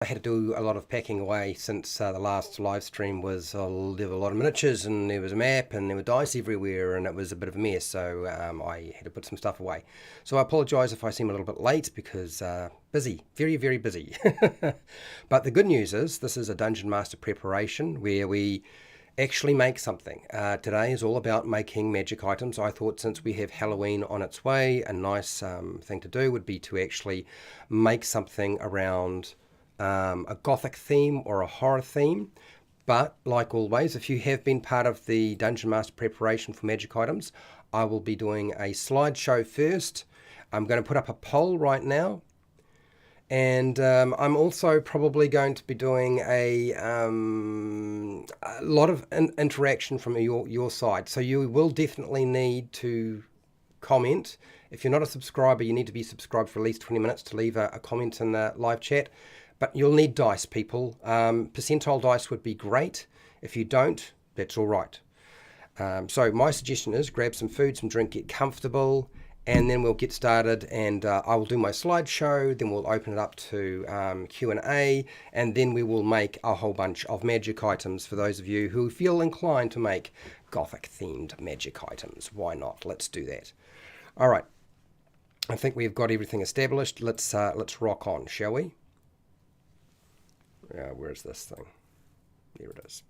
I had to do a lot of packing away since the last live stream was there were a lot of miniatures and there was a map and there were dice everywhere and it was a bit of a mess, so I had to put some stuff away. So I apologise if I seem a little bit late because busy, very, very busy. But the good news is this is a Dungeon Master preparation where we actually make something. Today is all about making magic items. I thought since we have Halloween on its way, a nice thing to do would be to actually make something around a Gothic theme or a horror theme. But like always, if you have been part of the Dungeon Master preparation for magic items, I will be doing a slideshow first. I'm going to put up a poll right now. And I'm also probably going to be doing a lot of interaction from your side. So you will definitely need to comment. If you're not a subscriber, you need to be subscribed for at least 20 minutes to leave a comment in the live chat. But you'll need dice, people. Percentile dice would be great. If you don't, that's all right. So my suggestion is grab some food, some drink, get comfortable, and then we'll get started. And I will do my slideshow. Then we'll open it up to Q&A, and then we will make a whole bunch of magic items for those of you who feel inclined to make Gothic-themed magic items. Why not? Let's do that. All right. I think we've got everything established. Let's rock on, shall we? Where's this thing? There it is.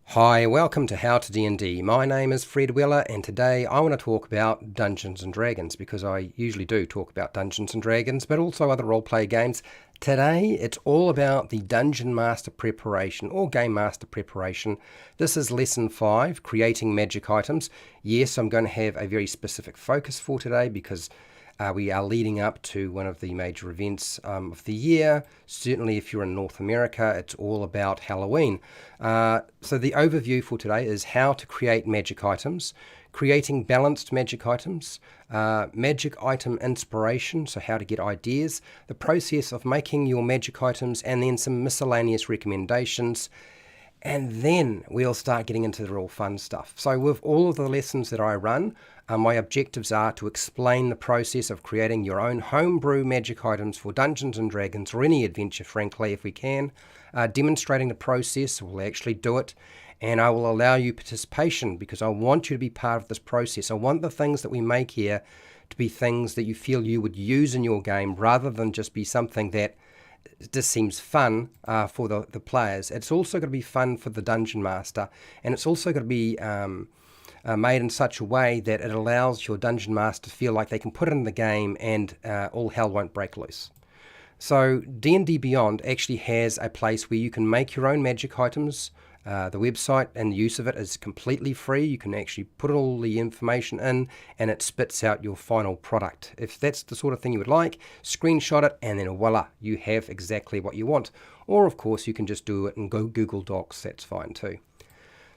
Hi, welcome to How to D&D. My name is Fred Weller, and today I want to talk about Dungeons and Dragons, because I usually do talk about Dungeons and Dragons, but also other roleplay games. Today it's all about the Dungeon Master preparation or Game Master preparation. This is lesson 5, creating magic items. Yes, I'm going to have a very specific focus for today because we are leading up to one of the major events of the year. Certainly if you're in North America, it's all about Halloween. So the overview for today is how to create magic items, creating balanced magic items, magic item inspiration, so how to get ideas, the process of making your magic items, and then some miscellaneous recommendations. And then we'll start getting into the real fun stuff. So with all of the lessons that I run, my objectives are to explain the process of creating your own homebrew magic items for Dungeons and Dragons, or any adventure, frankly, if we can. Demonstrating the process, we'll actually do it. And I will allow you participation because I want you to be part of this process. I want the things that we make here to be things that you feel you would use in your game, rather than just be something that just seems fun for the players. It's also going to be fun for the Dungeon Master, and it's also going to be made in such a way that it allows your Dungeon Master to feel like they can put it in the game and all hell won't break loose. So D&D Beyond actually has a place where you can make your own magic items. The website and the use of it is completely free. You can actually put all the information in and it spits out your final product. If that's the sort of thing you would like, screenshot it and then voila, you have exactly what you want. Or of course you can just do it and go Google Docs, that's fine too.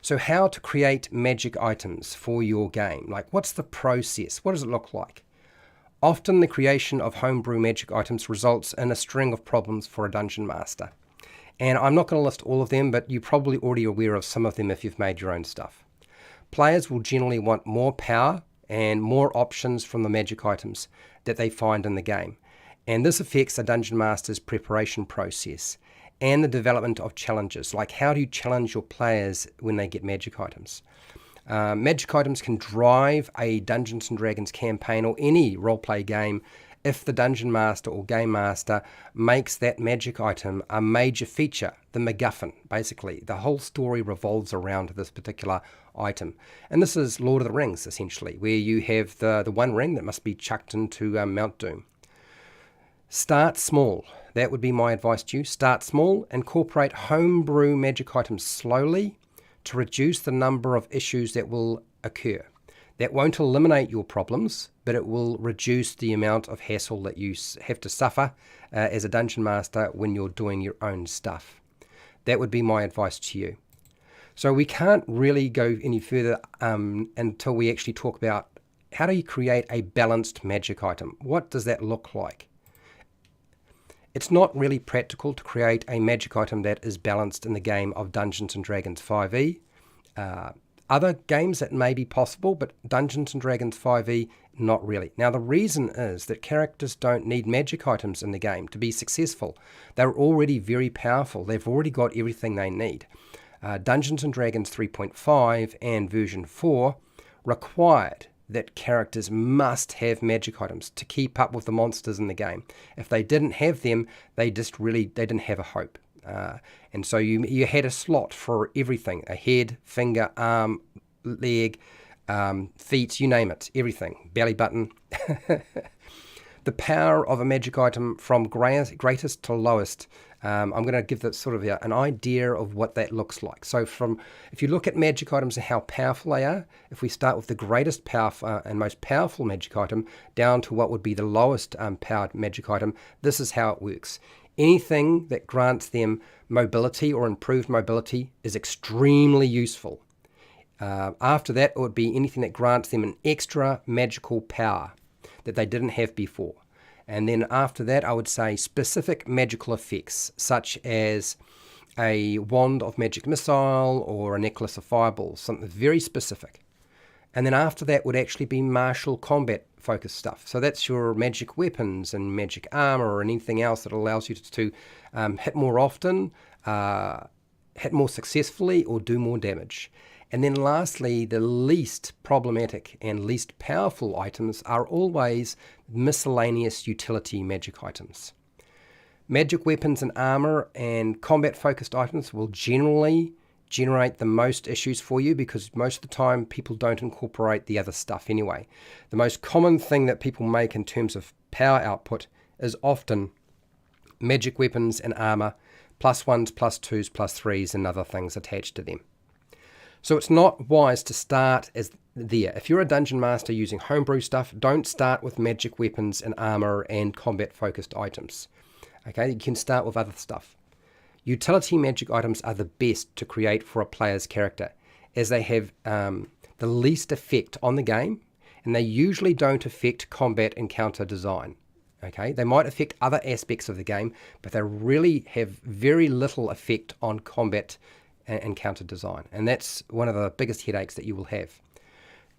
So how to create magic items for your game. Like, what's the process? What does it look like? Often the creation of homebrew magic items results in a string of problems for a Dungeon Master. And I'm not going to list all of them, but you're probably already aware of some of them if you've made your own stuff. Players will generally want more power and more options from the magic items that they find in the game. And this affects a Dungeon Master's preparation process and the development of challenges, like how do you challenge your players when they get magic items. Magic items can drive a Dungeons & Dragons campaign or any roleplay game if the Dungeon Master or Game Master makes that magic item a major feature, the MacGuffin, basically. The whole story revolves around this particular item. And this is Lord of the Rings, essentially, where you have the one ring that must be chucked into Mount Doom. Start small. That would be my advice to you. Start small, incorporate homebrew magic items slowly to reduce the number of issues that will occur. That won't eliminate your problems, but it will reduce the amount of hassle that you have to suffer as a Dungeon Master when you're doing your own stuff. That would be my advice to you. So we can't really go any further until we actually talk about how do you create a balanced magic item. What does that look like? It's not really practical to create a magic item that is balanced in the game of Dungeons & Dragons 5e. Other games that may be possible, but Dungeons & Dragons 5e, not really. Now, the reason is that characters don't need magic items in the game to be successful. They're already very powerful. They've already got everything they need. Dungeons & Dragons 3.5 and version 4 required that characters must have magic items to keep up with the monsters in the game. If they didn't have them, they didn't have a hope. And so you had a slot for everything: a head, finger, arm, leg, feet, you name it, everything, belly button. The power of a magic item from greatest to lowest. I'm going to give that sort of an idea of what that looks like. So if you look at magic items and how powerful they are, if we start with the greatest powerful and most powerful magic item down to what would be the lowest powered magic item, this is how it works. Anything that grants them mobility or improved mobility is extremely useful. After that, it would be anything that grants them an extra magical power that they didn't have before. And then after that, I would say specific magical effects, such as a wand of magic missile or a necklace of fireballs, something very specific. And then after that would actually be martial combat focused stuff. So that's your magic weapons and magic armor or anything else that allows you to hit more often, hit more successfully, or do more damage. And then lastly, the least problematic and least powerful items are always miscellaneous utility magic items. Magic weapons and armor and combat focused items will generally generate the most issues for you because most of the time people don't incorporate the other stuff anyway. The most common thing that people make in terms of power output is often magic weapons and armor, +1s, +2s, +3s, and other things attached to them. So it's not wise to start as there. If you're a dungeon master using homebrew stuff, don't start with magic weapons and armor and combat focused items. Okay, you can start with other stuff. Utility magic items are the best to create for a player's character, as they have the least effect on the game, and they usually don't affect combat and counter design. Okay, they might affect other aspects of the game, but they really have very little effect on combat and counter design, and that's one of the biggest headaches that you will have.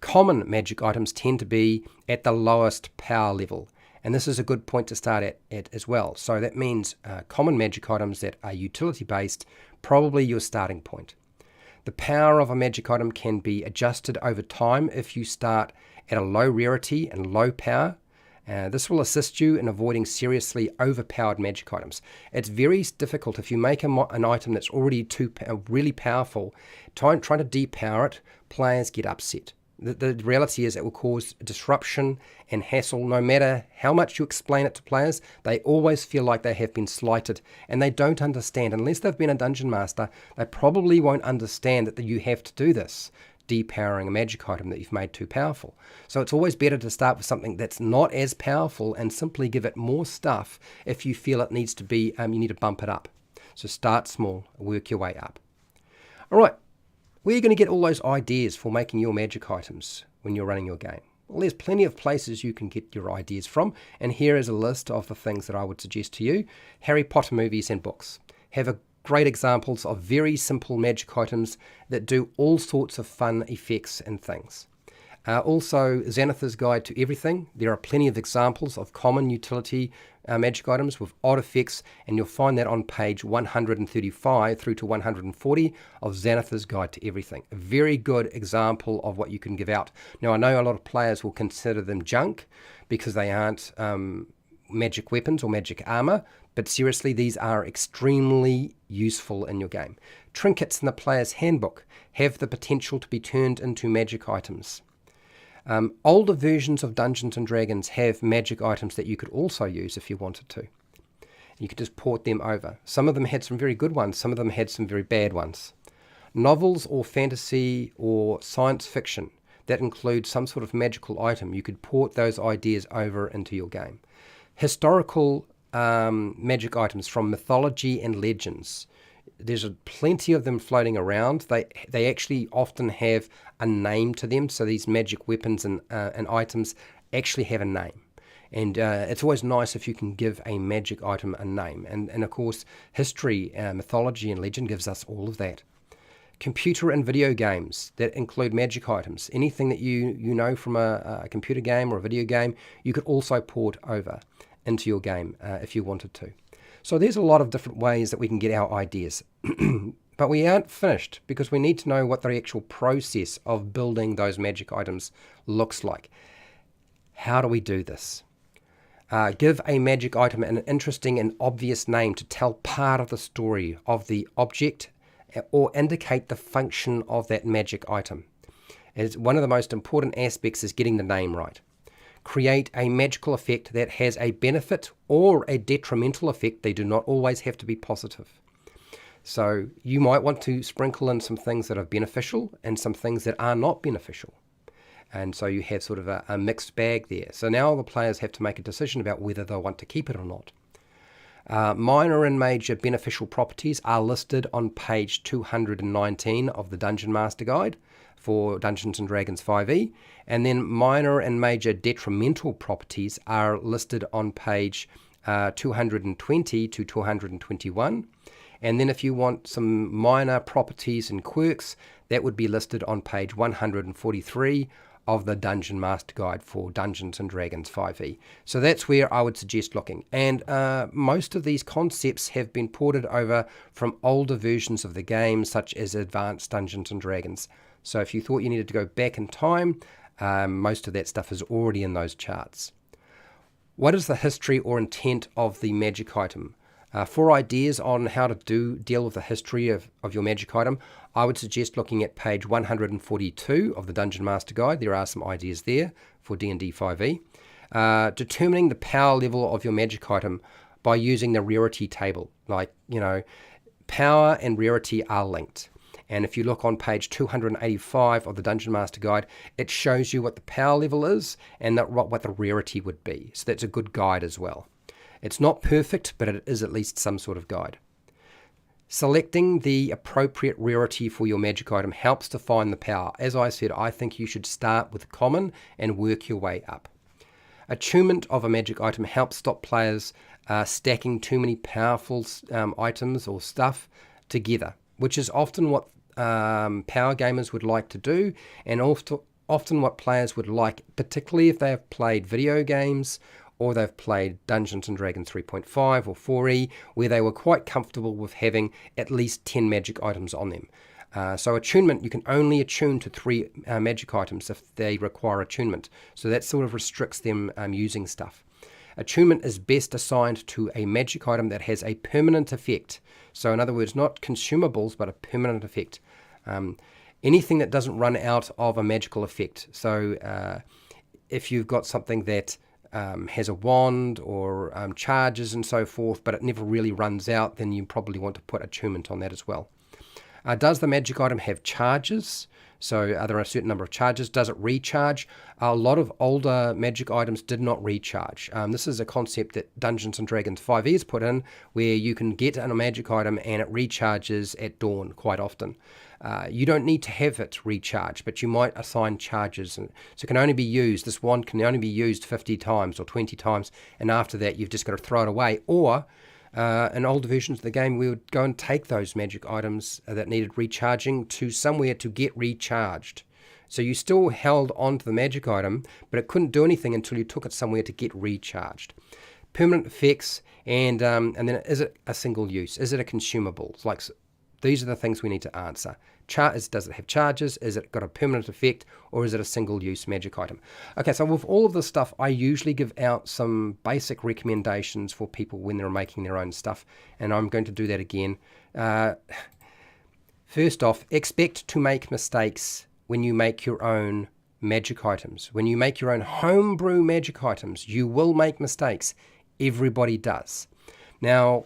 Common magic items tend to be at the lowest power level, and this is a good point to start at as well. So that means common magic items that are utility based, probably your starting point. The power of a magic item can be adjusted over time if you start at a low rarity and low power. This will assist you in avoiding seriously overpowered magic items. It's very difficult if you make an item that's already really powerful, trying to depower it, players get upset. The reality is it will cause disruption and hassle. No matter how much you explain it to players, they always feel like they have been slighted, and they don't understand. Unless they've been a dungeon master, they probably won't understand that you have to do this, depowering a magic item that you've made too powerful. So it's always better to start with something that's not as powerful and simply give it more stuff if you feel it needs to be, you need to bump it up. So start small, work your way up. All right, where are you going to get all those ideas for making your magic items when you're running your game? Well, there's plenty of places you can get your ideas from, and here is a list of the things that I would suggest to you. Harry Potter movies and books have great examples of very simple magic items that do all sorts of fun effects and things. Also, Xanathar's Guide to Everything. There are plenty of examples of common utility magic items with odd effects, and you'll find that on page 135 through to 140 of Xanathar's Guide to Everything. A very good example of what you can give out. Now, I know a lot of players will consider them junk because they aren't magic weapons or magic armor, but seriously, these are extremely useful in your game. Trinkets in the player's handbook have the potential to be turned into magic items. Older versions of Dungeons & Dragons have magic items that you could also use if you wanted to. You could just port them over. Some of them had some very good ones, some of them had some very bad ones. Novels or fantasy or science fiction that include some sort of magical item, you could port those ideas over into your game. Historical magic items from mythology and legends. There's plenty of them floating around. They actually often have a name to them, so these magic weapons and items actually have a name. And it's always nice if you can give a magic item a name. And of course, history, mythology, and legend gives us all of that. computer and video games that include magic items. Anything that you know from a computer game or a video game, you could also port over into your game if you wanted to. So there's a lot of different ways that we can get our ideas. But we aren't finished, because we need to know what the actual process of building those magic items looks like. How do we do this? Give a magic item an interesting and obvious name to tell part of the story of the object, or indicate the function of that magic item. It's one of the most important aspects is getting the name right. Create a magical effect that has a benefit or a detrimental effect. They do not always have to be positive. So you might want to sprinkle in some things that are beneficial and some things that are not beneficial. And so you have sort of a mixed bag there. So now the players have to make a decision about whether they want to keep it or not. Minor and major beneficial properties are listed on page 219 of the Dungeon Master Guide for Dungeons & Dragons 5e, and then minor and major detrimental properties are listed on page 220 to 221, and then if you want some minor properties and quirks, that would be listed on page 143 of the Dungeon Master Guide for Dungeons & Dragons 5e. So that's where I would suggest looking. And most of these concepts have been ported over from older versions of the game, such as Advanced Dungeons & Dragons. So if you thought you needed to go back in time, most of that stuff is already in those charts. What is the history or intent of the magic item? For ideas on how to deal with the history of your magic item, I would suggest looking at page 142 of the Dungeon Master Guide. There are some ideas there for D&D 5e. Determining the power level of your magic item by using the rarity table. Like, power and rarity are linked. And if you look on page 285 of the Dungeon Master Guide, it shows you what the power level is and what the rarity would be. So that's a good guide as well. It's not perfect, but it is at least some sort of guide. Selecting the appropriate rarity for your magic item helps define the power. As I said, I think you should start with common and work your way up. Attunement of a magic item helps stop players stacking too many powerful items or stuff together, which is often what power gamers would like to do, and often what players would like, particularly if they have played video games or they've played Dungeons & Dragons 3.5 or 4e, where they were quite comfortable with having at least 10 magic items on them. So attunement, you can only attune to 3 magic items if they require attunement. So that sort of restricts them using stuff. Attunement is best assigned to a magic item that has a permanent effect. So in other words, not consumables, but a permanent effect. Anything that doesn't run out of a magical effect. So if you've got something that has a wand or charges and so forth, but it never really runs out, then you probably want to put attunement on that as well. Does the magic item have charges? So are there a certain number of charges? Does it recharge? A lot of older magic items did not recharge. This is a concept that Dungeons & Dragons 5e has put in, where you can get a magic item and it recharges at dawn quite often. You don't need to have it recharge, but you might assign charges. So it can only be used, this wand can only be used 50 times or 20 times, and after that you've just got to throw it away. Or in older versions of the game, we would go and take those magic items that needed recharging to somewhere to get recharged. So you still held on to the magic item, but it couldn't do anything until you took it somewhere to get recharged. Permanent effects, and then is it a single use? Is it a consumable? Like, these are the things we need to answer. Does it have charges? Is it got a permanent effect? Or is it a single-use magic item? Okay, so with all of this stuff, I usually give out some basic recommendations for people when they're making their own stuff, and I'm going to do that again. First off, expect to make mistakes when you make your own magic items. When you make your own homebrew magic items, you will make mistakes. Everybody does. Now,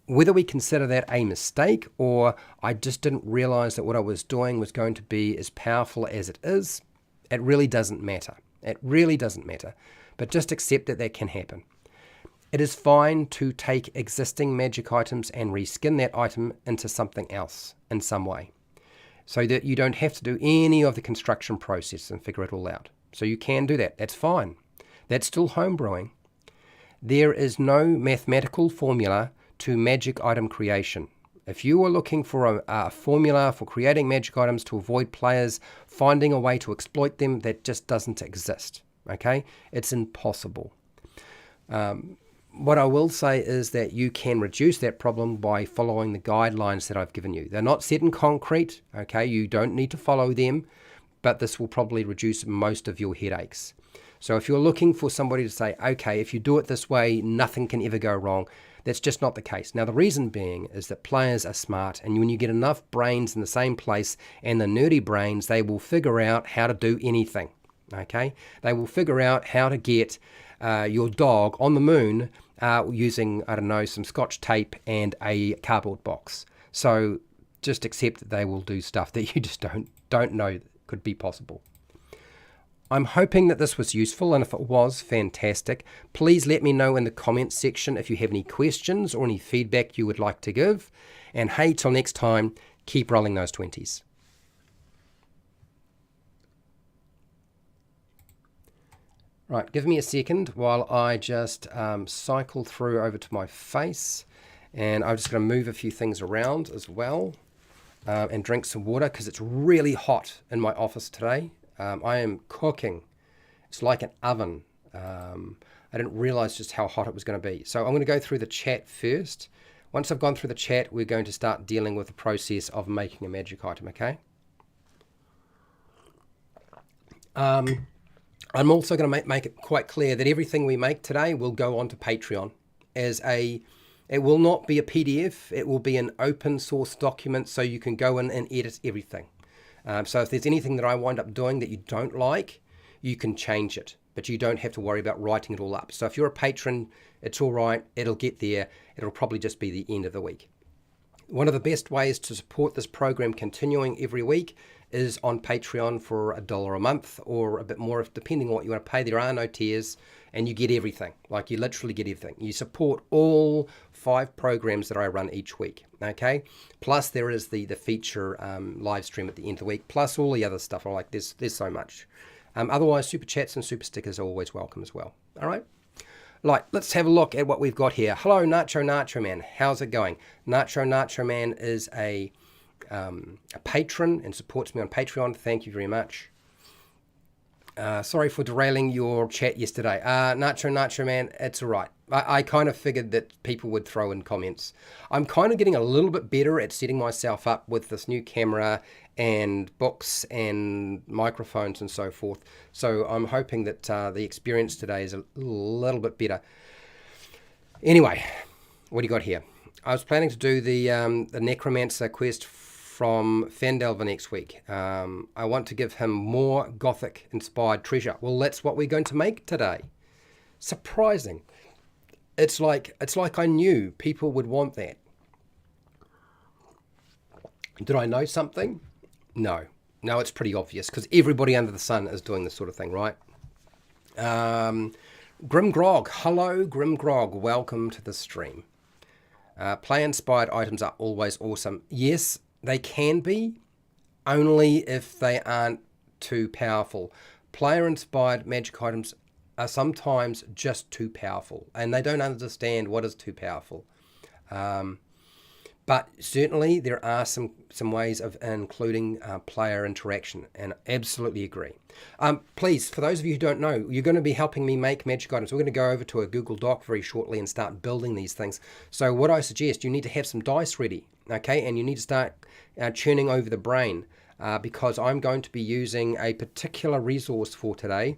whether we consider that a mistake or I just didn't realize that what I was doing was going to be as powerful as it is, it really doesn't matter. It really doesn't matter. But just accept that that can happen. It is fine to take existing magic items and reskin that item into something else in some way, so that you don't have to do any of the construction process and figure it all out. So you can do that. That's fine. That's still homebrewing. There is no mathematical formula to magic item creation. If you are looking for a formula for creating magic items to avoid players finding a way to exploit them, that just doesn't exist. Okay? It's impossible. What I will say is that you can reduce that problem by following the guidelines that I've given you. They're not set in concrete, okay? You don't need to follow them, but this will probably reduce most of your headaches. So if you're looking for somebody to say, okay, if you do it this way, nothing can ever go wrong, that's just not the case. Now, the reason being is that players are smart, and when you get enough brains in the same place, and the nerdy brains, they will figure out how to do anything, okay? They will figure out how to get your dog on the moon using, I don't know, some scotch tape and a cardboard box. So just accept that they will do stuff that you just don't know could be possible. I'm hoping that this was useful, and if it was, fantastic. Please let me know in the comments section if you have any questions or any feedback you would like to give. And hey, till next time, keep rolling those 20s. Right, give me a second while I just cycle through over to my face, and I'm just going to move a few things around as well, and drink some water because it's really hot in my office today. I am cooking. It's like an oven. I didn't realize just how hot it was going to be. So I'm going to go through the chat first. Once I've gone through the chat, we're going to start dealing with the process of making a magic item, okay? I'm also going to make it quite clear that everything we make today will go onto Patreon as it will not be a PDF. It will be an open source document, so you can go in and edit everything. So if there's anything that I wind up doing that you don't like, you can change it, but you don't have to worry about writing it all up. So if you're a patron, it's all right. It'll get there. It'll probably just be the end of the week. One of the best ways to support this program continuing every week is on Patreon for $1 a month or a bit more, depending on what you want to pay. There are no tiers, and you get everything. Like, you literally get everything. You support all 5 programs that I run each week, okay? Plus there is the feature live stream at the end of the week, plus all the other stuff. Like, there's so much. Otherwise, super chats and super stickers are always welcome as well. All right? Right, let's have a look at what we've got here. Hello, Nacho Man. How's it going? Nacho Man is a patron and supports me on Patreon. Thank you very much. Sorry for derailing your chat yesterday. Nacho Man, it's all right. I kind of figured that people would throw in comments. I'm kind of getting a little bit better at setting myself up with this new camera and books and microphones and so forth. So I'm hoping that the experience today is a little bit better. Anyway, what do you got here? I was planning to do the Necromancer quest from Fandalva next week. I want to give him more Gothic inspired treasure. Well, that's what we're going to make today. Surprising. It's like I knew people would want that. Did I know something? No, it's pretty obvious because everybody under the sun is doing this sort of thing, right? Grim Grog. Hello, Grim Grog. Welcome to the stream. Play-inspired items are always awesome. Yes, they can be, only if they aren't too powerful. Player-inspired magic items are sometimes just too powerful, and they don't understand what is too powerful. But certainly there are some ways of including player interaction, and absolutely agree. Please, for those of you who don't know, you're going to be helping me make magic items. We're going to go over to a Google Doc very shortly and start building these things. So what I suggest, you need to have some dice ready, okay? And you need to start churning over the brain because I'm going to be using a particular resource for today.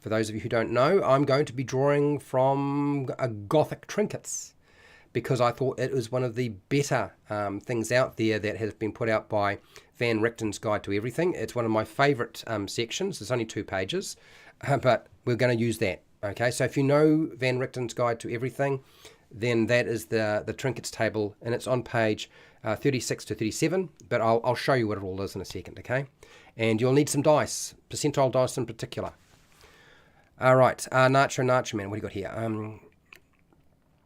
For those of you who don't know, I'm going to be drawing from Gothic trinkets, because I thought it was one of the better things out there that has been put out by Van Richten's Guide to Everything. It's one of my favourite sections. It's only 2 pages, but we're going to use that. Okay, so if you know Van Richten's Guide to Everything, then that is the trinkets table, and it's on page 36 to 37, but I'll show you what it all is in a second, okay? And you'll need some dice, percentile dice in particular. All right, Nacho Man, what do you got here?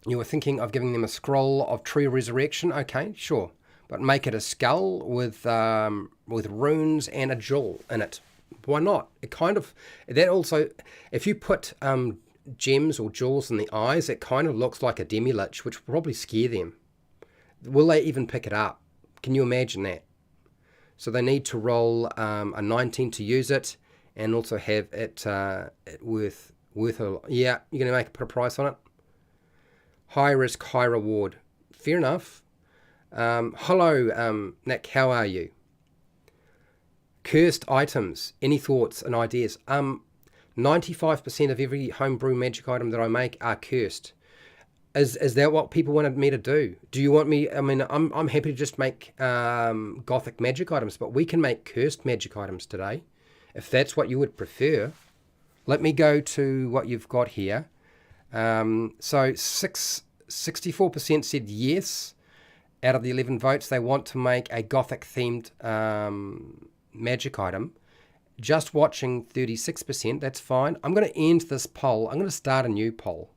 You were thinking of giving them a scroll of tree resurrection. Okay, sure. But make it a skull with runes and a jewel in it. Why not? It kind of, that also, if you put gems or jewels in the eyes, it kind of looks like a demi-lich, which will probably scare them. Will they even pick it up? Can you imagine that? So they need to roll a 19 to use it, and also have it, worth a, yeah, you're going to put a price on it. High risk, high reward. Fair enough. Hello, Nick, how are you? Cursed items. Any thoughts and ideas? 95% of every homebrew magic item that I make are cursed. Is that what people wanted me to do? Do you want me? I mean, I'm happy to just make Gothic magic items, but we can make cursed magic items today, if that's what you would prefer. Let me go to what you've got here. So 64% said yes. Out of the 11 votes, they want to make a Gothic themed magic item. Just watching 36%. That's fine. I'm going to end this poll. I'm going to start a new poll.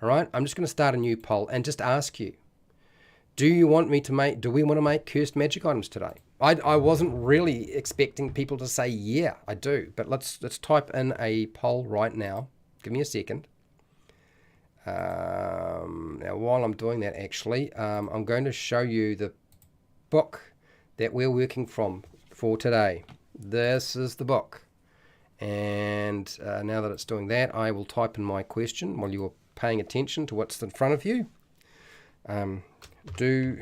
All right, I'm just going to start a new poll and just ask you, do we want to make cursed magic items today? I wasn't really expecting people to say, yeah, I do. But let's type in a poll right now. Give me a second. Now, while I'm doing that, actually, I'm going to show you the book that we're working from for today. This is the book. And now that it's doing that, I will type in my question while you're paying attention to what's in front of you. Do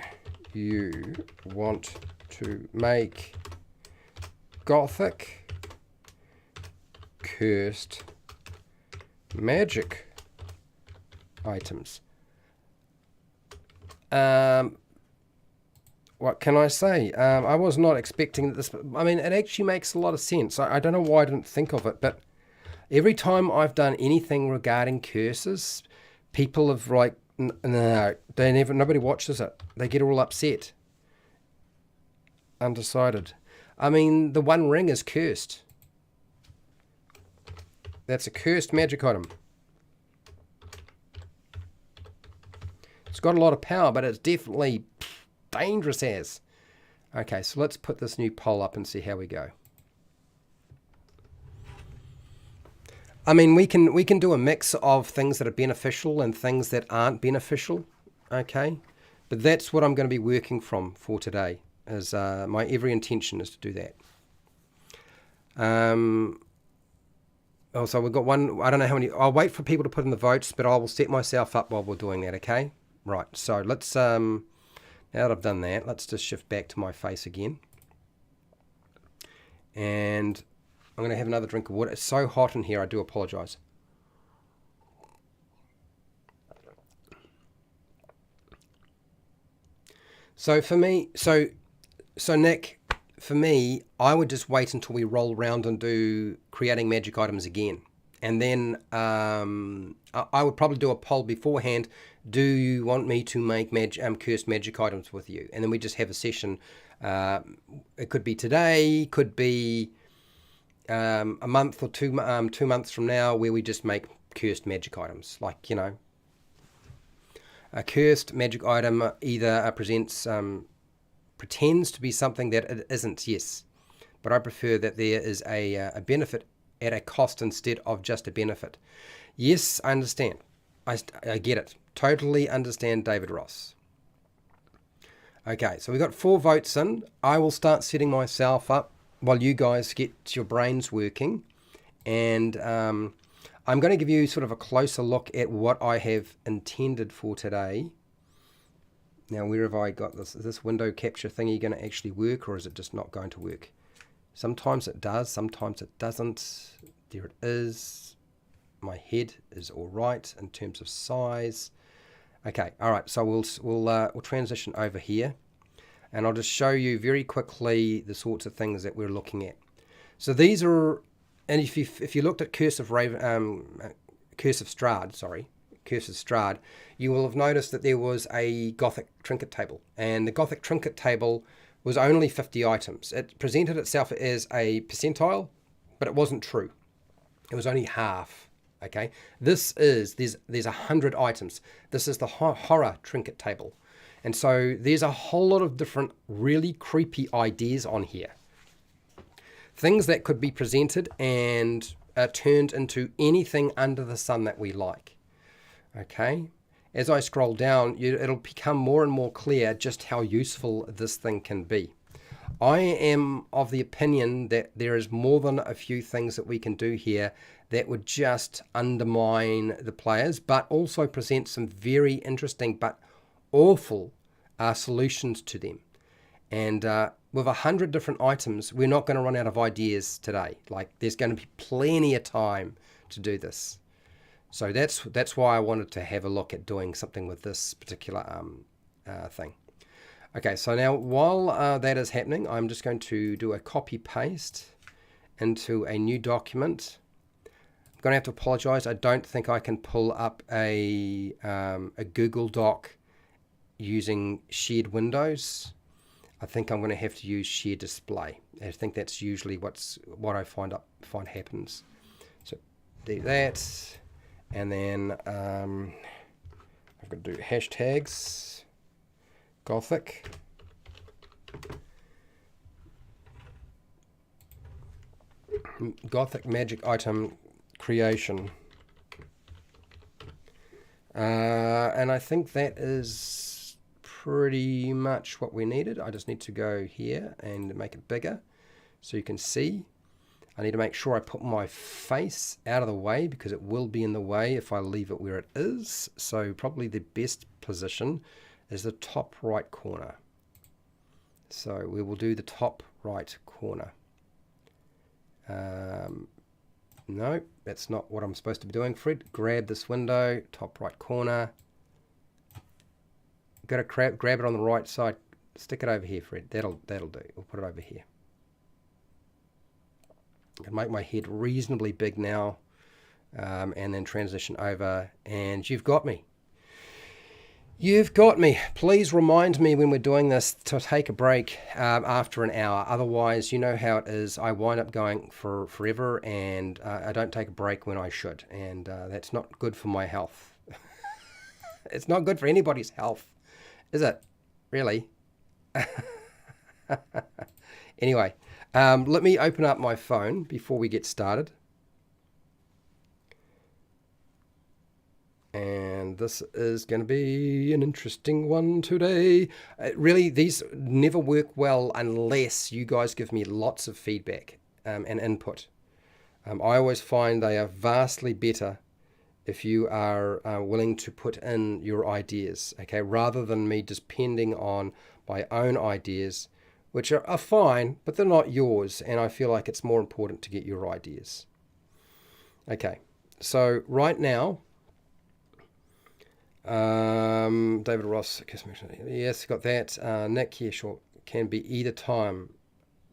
you want to make Gothic cursed magic items? What can I say? I was not expecting this. I mean, it actually makes a lot of sense. I don't know why I didn't think of it, but every time I've done anything regarding curses, people have no, nobody watches it. They get all upset. Undecided. I mean, the One Ring is cursed. That's a cursed magic item. It's got a lot of power, but it's definitely dangerous as. Okay, so let's put this new poll up and see how we go. I mean, we can do a mix of things that are beneficial and things that aren't beneficial, okay? But that's what I'm going to be working from for today. Is my every intention is to do that. Also, we've got one. I don't know how many. I'll wait for people to put in the votes, but I will set myself up while we're doing that. Okay, right. So let's. Now that I've done that, let's just shift back to my face again, and I'm going to have another drink of water. It's so hot in here. I do apologise. So for me, so Nick, for me, I would just wait until we roll around and do creating magic items again. And then I would probably do a poll beforehand. Do you want me to make cursed magic items with you? And then we just have a session. It could be today, could be a month or 2 months from now, where we just make cursed magic items. Like, you know, a cursed magic item either pretends to be something that it isn't, yes. But I prefer that there is a benefit at a cost instead of just a benefit. Yes, I understand. I get it. Totally understand, David Ross. Okay, so we got 4 votes in. I will start setting myself up while you guys get your brains working. And I'm going to give you sort of a closer look at what I have intended for today. Now, where have I got this? Is this window capture thingy going to actually work, or is it just not going to work? Sometimes it does, sometimes it doesn't. There it is. My head is all right in terms of size. Okay, all right. So we'll transition over here, and I'll just show you very quickly the sorts of things that we're looking at. So these are, and if you looked at Curse of Strahd, you will have noticed that there was a Gothic trinket table, and the Gothic trinket table was only 50 items. It presented itself as a percentile, but it wasn't true. It was only half. Okay, there's 100 items. This is the horror trinket table, and so there's a whole lot of different really creepy ideas on here. Things that could be presented and turned into anything under the sun that we like. Okay, as I scroll down, it'll become more and more clear just how useful this thing can be. I am of the opinion that there is more than a few things that we can do here that would just undermine the players, but also present some very interesting but awful solutions to them. And with 100 different items, we're not going to run out of ideas today. Like, there's going to be plenty of time to do this. So that's why I wanted to have a look at doing something with this particular thing. Okay, so now while that is happening, I'm just going to do a copy paste into a new document. I'm going to have to apologize. I don't think I can pull up a Google Doc using shared windows. I think I'm going to have to use share display. I think that's usually what I find happens. So do that, and then I'm going to do hashtags Gothic. Gothic magic item creation. And I think that is pretty much what we needed. I just need to go here and make it bigger so you can see. I need to make sure I put my face out of the way because it will be in the way if I leave it where it is. So probably the best position is the top right corner. So we will do the top right corner. No, that's not what I'm supposed to be doing, Fred. Grab this window, top right corner. Got to grab it on the right side. Stick it over here, Fred. That'll do. We'll put it over here. I can make my head reasonably big now, and then transition over, and you've got me. You've got me. Please remind me when we're doing this to take a break after an hour. Otherwise, you know how it is. I wind up going for forever, and I don't take a break when I should. And that's not good for my health. It's not good for anybody's health, is it? Really? Anyway, let me open up my phone before we get started. And this is going to be an interesting one today. Really, these never work well unless you guys give me lots of feedback and input. I always find they are vastly better if you are willing to put in your ideas, okay, rather than me depending on my own ideas, which are fine, but they're not yours, and I feel like it's more important to get your ideas. Okay, so right now, David Ross, yes, got that. Nick, yeah, sure, can be either time,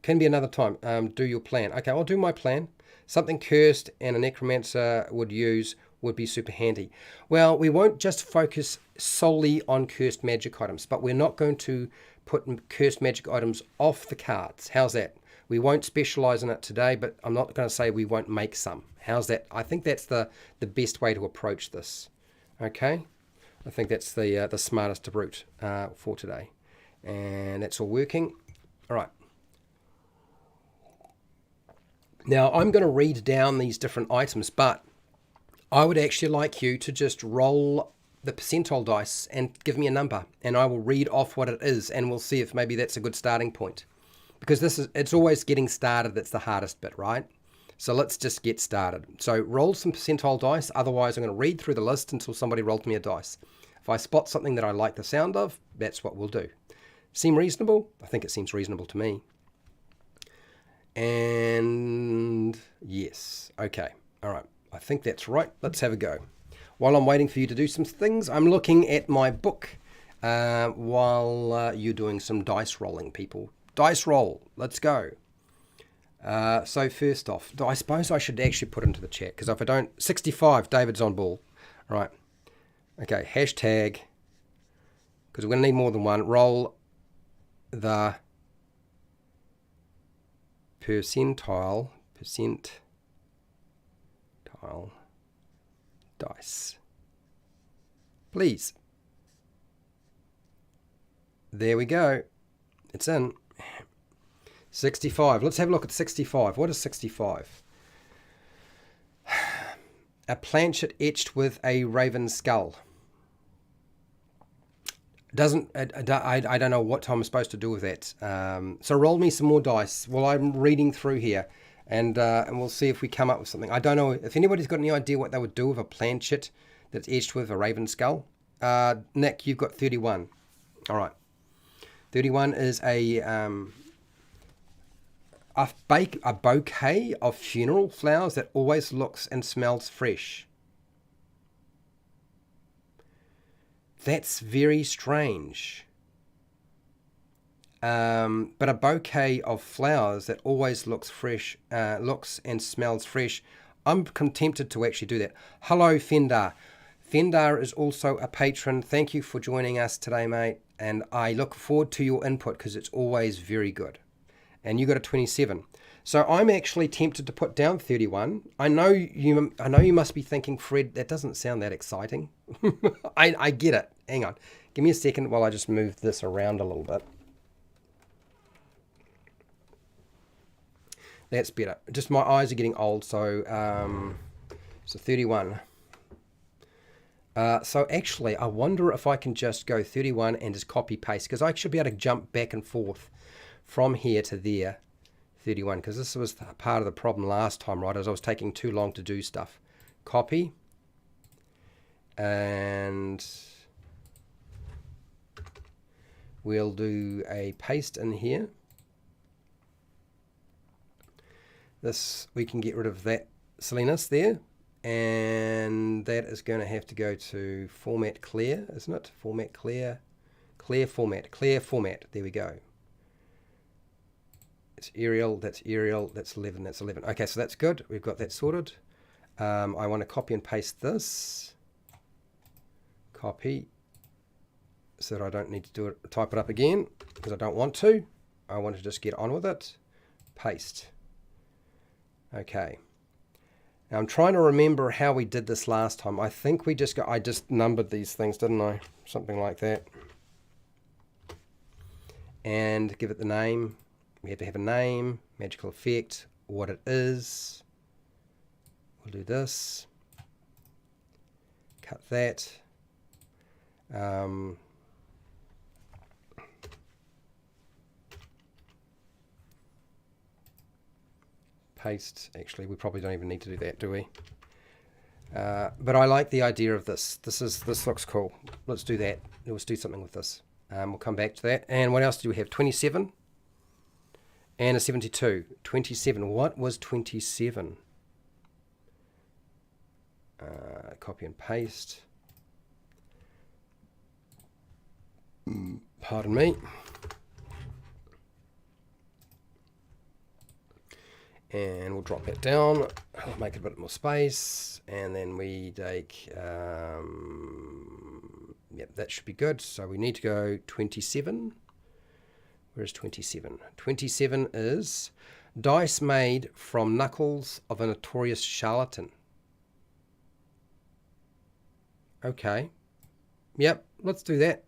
can be another time. Do your plan. Okay, I'll do my plan. Something cursed and a necromancer would use would be super handy. Well, we won't just focus solely on cursed magic items, but we're not going to put cursed magic items off the cards. How's that? We won't specialize in it today, but I'm not going to say we won't make some. How's that? I think that's the best way to approach this. Okay? I think that's the smartest route for today. And that's all working. All right. Now, I'm going to read down these different items, but I would actually like you to just roll the percentile dice and give me a number, and I will read off what it is, and we'll see if maybe that's a good starting point. Because it's always getting started that's the hardest bit, right? So let's just get started. So roll some percentile dice, otherwise I'm going to read through the list until somebody rolls me a dice. If I spot something that I like the sound of, that's what we'll do. Seem reasonable? I think it seems reasonable to me. And yes, okay, all right. I think that's right. Let's have a go. While I'm waiting for you to do some things, I'm looking at my book while you're doing some dice rolling, people. Dice roll. Let's go. So first off, I suppose I should actually put into the chat, because if I don't, 65, David's on ball. All right. Okay, hashtag, because we're going to need more than one. Roll the percentile dice. Please. There we go. It's in. 65. Let's have a look at 65. What is 65? A planchet etched with a raven skull. Doesn't I don't know what time I'm supposed to do with that. So roll me some more dice while I'm reading through here, and we'll see if we come up with something. I don't know if anybody's got any idea what they would do with a planchet that's etched with a raven skull. Nick, you've got 31. All right, 31 is a bouquet of funeral flowers that always looks and smells fresh. That's very strange. But a bouquet of flowers that always looks fresh, looks and smells fresh. I'm tempted to actually do that. Hello, Fendar. Fendar is also a patron. Thank you for joining us today, mate. And I look forward to your input because it's always very good. And you got a 27. So I'm actually tempted to put down 31. I know you must be thinking, Fred, that doesn't sound that exciting. I get it. Hang on. Give me a second while I just move this around a little bit. That's better. Just my eyes are getting old, so 31. So actually, I wonder if I can just go 31 and just copy paste, because I should be able to jump back and forth from here to there. 31, because this was part of the problem last time, right? As I was taking too long to do stuff. Copy. And we'll do a paste in here. This, we can get rid of that silliness there. And that is going to have to go to format clear, isn't it? Format clear. Clear format. Clear format. There we go. It's Arial, that's 11, that's 11. Okay, so that's good. We've got that sorted. I want to copy and paste this. Copy. So that I don't need to do it, type it up again, because I don't want to. I want to just get on with it. Paste. Okay. Now I'm trying to remember how we did this last time. I think I just numbered these things, didn't I? Something like that. And give it the name. We have to have a name, magical effect, what it is. We'll do this. Cut that. Paste. Actually, we probably don't even need to do that, do we? But I like the idea of this. This looks cool. Let's do that. Let's do something with this. We'll come back to that. And what else do we have? 27. And a 72. 27. What was 27? Copy and paste. Pardon me. And we'll drop that down. I'll make a bit more space. And then we take... yep, that should be good. So we need to go 27. Where's 27? 27 is dice made from knuckles of a notorious charlatan. Okay. Yep, let's do that.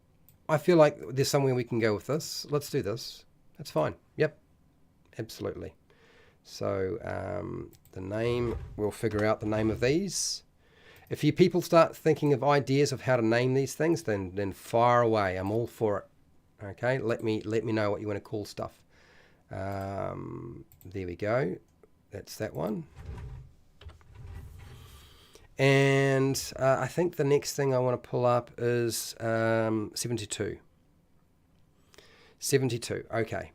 I feel like there's somewhere we can go with this. Let's do this. That's fine. Yep, absolutely. So the name, we'll figure out the name of these. If you people start thinking of ideas of how to name these things, then fire away. I'm all for it. Okay, let me know what you want to call stuff. There we go. That's that one. And I think the next thing I want to pull up is 72. 72, okay.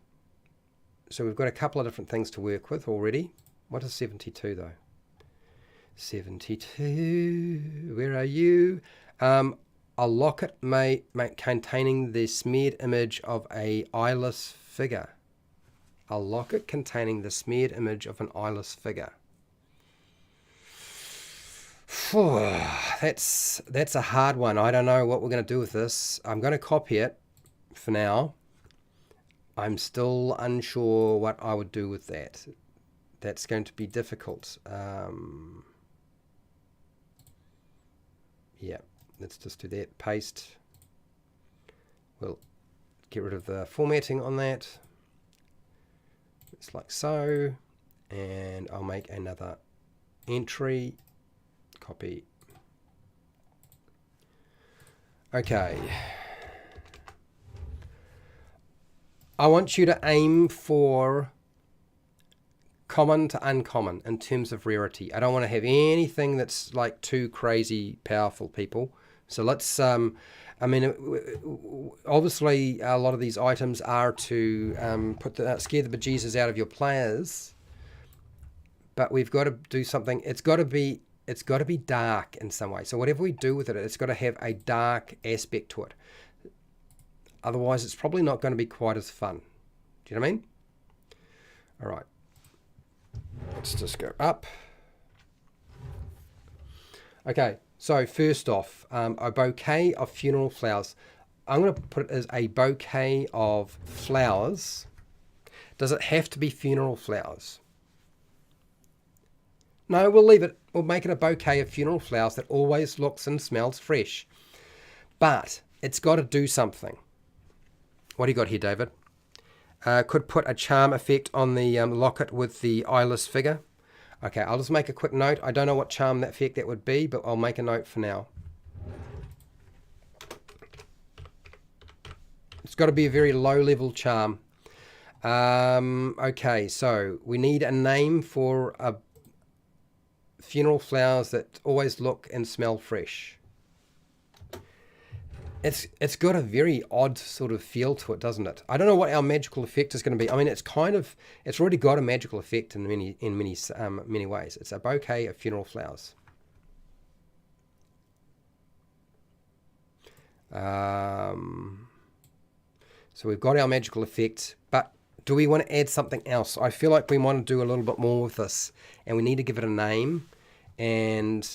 So we've got a couple of different things to work with already. What is 72 though? 72, where are you? A locket containing the smeared image of a eyeless figure. A locket containing the smeared image of an eyeless figure. That's a hard one. I don't know what we're going to do with this. I'm going to copy it for now. I'm still unsure what I would do with that. That's going to be difficult. Yeah. Let's just do that. Paste. We'll get rid of the formatting on that. It's like so. And I'll make another entry. Copy. Okay. I want you to aim for common to uncommon in terms of rarity. I don't want to have anything that's like too crazy powerful, people. So let's, I mean, obviously a lot of these items are to scare the bejesus out of your players, but we've got to do something. It's got to be dark in some way. So whatever we do with it, it's got to have a dark aspect to it. Otherwise, it's probably not going to be quite as fun. Do you know what I mean? All right. Let's just go up. Okay, so first off, a bouquet of funeral flowers. I'm going to put it as a bouquet of flowers. Does it have to be funeral flowers? No, we'll leave it. We'll make it a bouquet of funeral flowers that always looks and smells fresh. But it's got to do something. What do you got here, David? Could put a charm effect on the locket with the eyeless figure. Okay, I'll just make a quick note. I don't know what charm that effect that would be, but I'll make a note for now. It's got to be a very low-level charm. Okay, so we need a name for a funeral flowers that always look and smell fresh. It's got a very odd sort of feel to it, doesn't it? I don't know what our magical effect is going to be. I mean, it's already got a magical effect in many ways. It's a bouquet of funeral flowers. So we've got our magical effect, but do we want to add something else? I feel like we want to do a little bit more with this, and we need to give it a name. And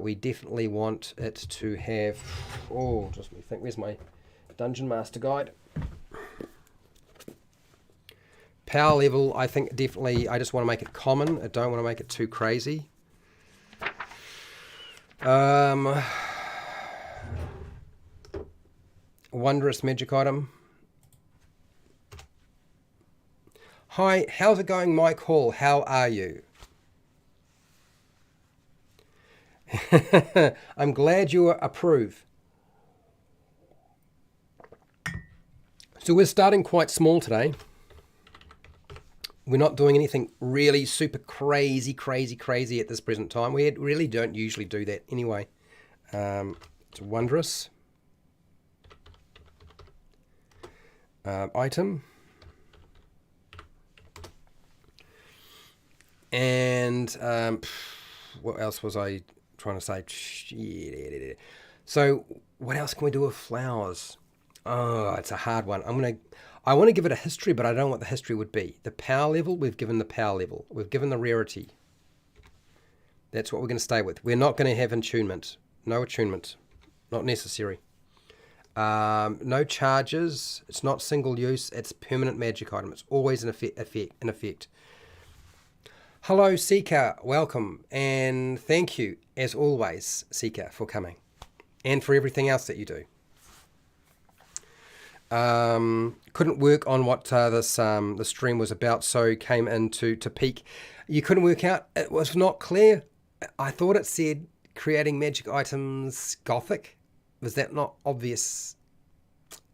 we definitely want it to have, just let me think, where's my Dungeon Master Guide? Power level, I think definitely, I just want to make it common. I don't want to make it too crazy. Wondrous magic item. Hi, how's it going, Mike Hall? How are you? I'm glad you approve. So we're starting quite small today. We're not doing anything really super crazy at this present time. We really don't usually do that anyway. It's wondrous. Item. And what else was I trying to say? So what else can we do with flowers? Oh, it's a hard one. I want to give it a history, but I don't know what the history would be. The power level, we've given the power level. We've given the rarity. That's what we're going to stay with. We're not going to have attunement. No attunement. Not necessary. No charges. It's not single use. It's permanent magic item. It's always an effect. Hello, Seeker. Welcome. And thank you, as always, Seeker, for coming. And for everything else that you do. Couldn't work on what the stream was about, so came in to peek. You couldn't work out. It was not clear. I thought it said creating magic items Gothic. Was that not obvious?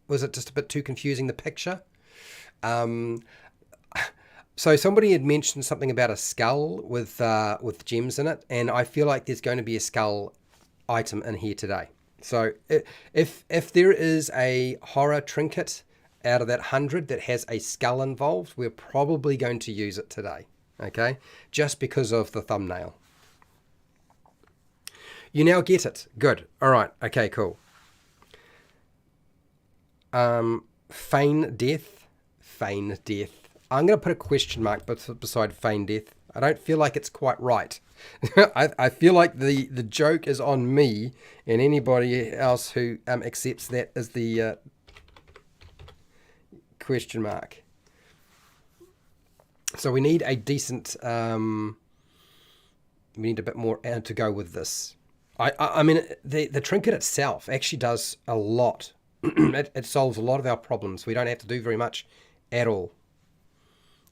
Was it just a bit too confusing, the picture? So somebody had mentioned something about a skull with gems in it, and I feel like there's going to be a skull item in here today. So if there is a horror trinket out of that 100 that has a skull involved, we're probably going to use it today, okay? Just because of the thumbnail. You now get it. Good. All right. Okay, cool. Feign death. Feign death. I'm going to put a question mark beside feign death. I don't feel like it's quite right. I feel like the joke is on me and anybody else who accepts that as the question mark. So we need a decent, we need a bit more to go with this. I mean, the trinket itself actually does a lot. It solves a lot of our problems. We don't have to do very much at all.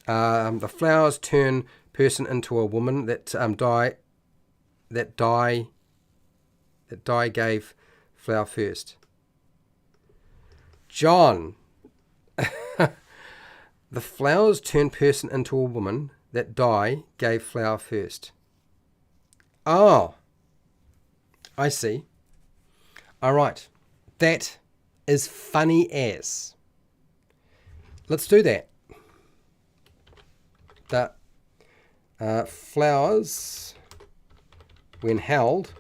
The flowers turn person into a woman that die gave flower first. John. The flowers turn person into a woman that die gave flower first. Oh, I see. All right. That is funny as. Let's do that. The flowers, when held,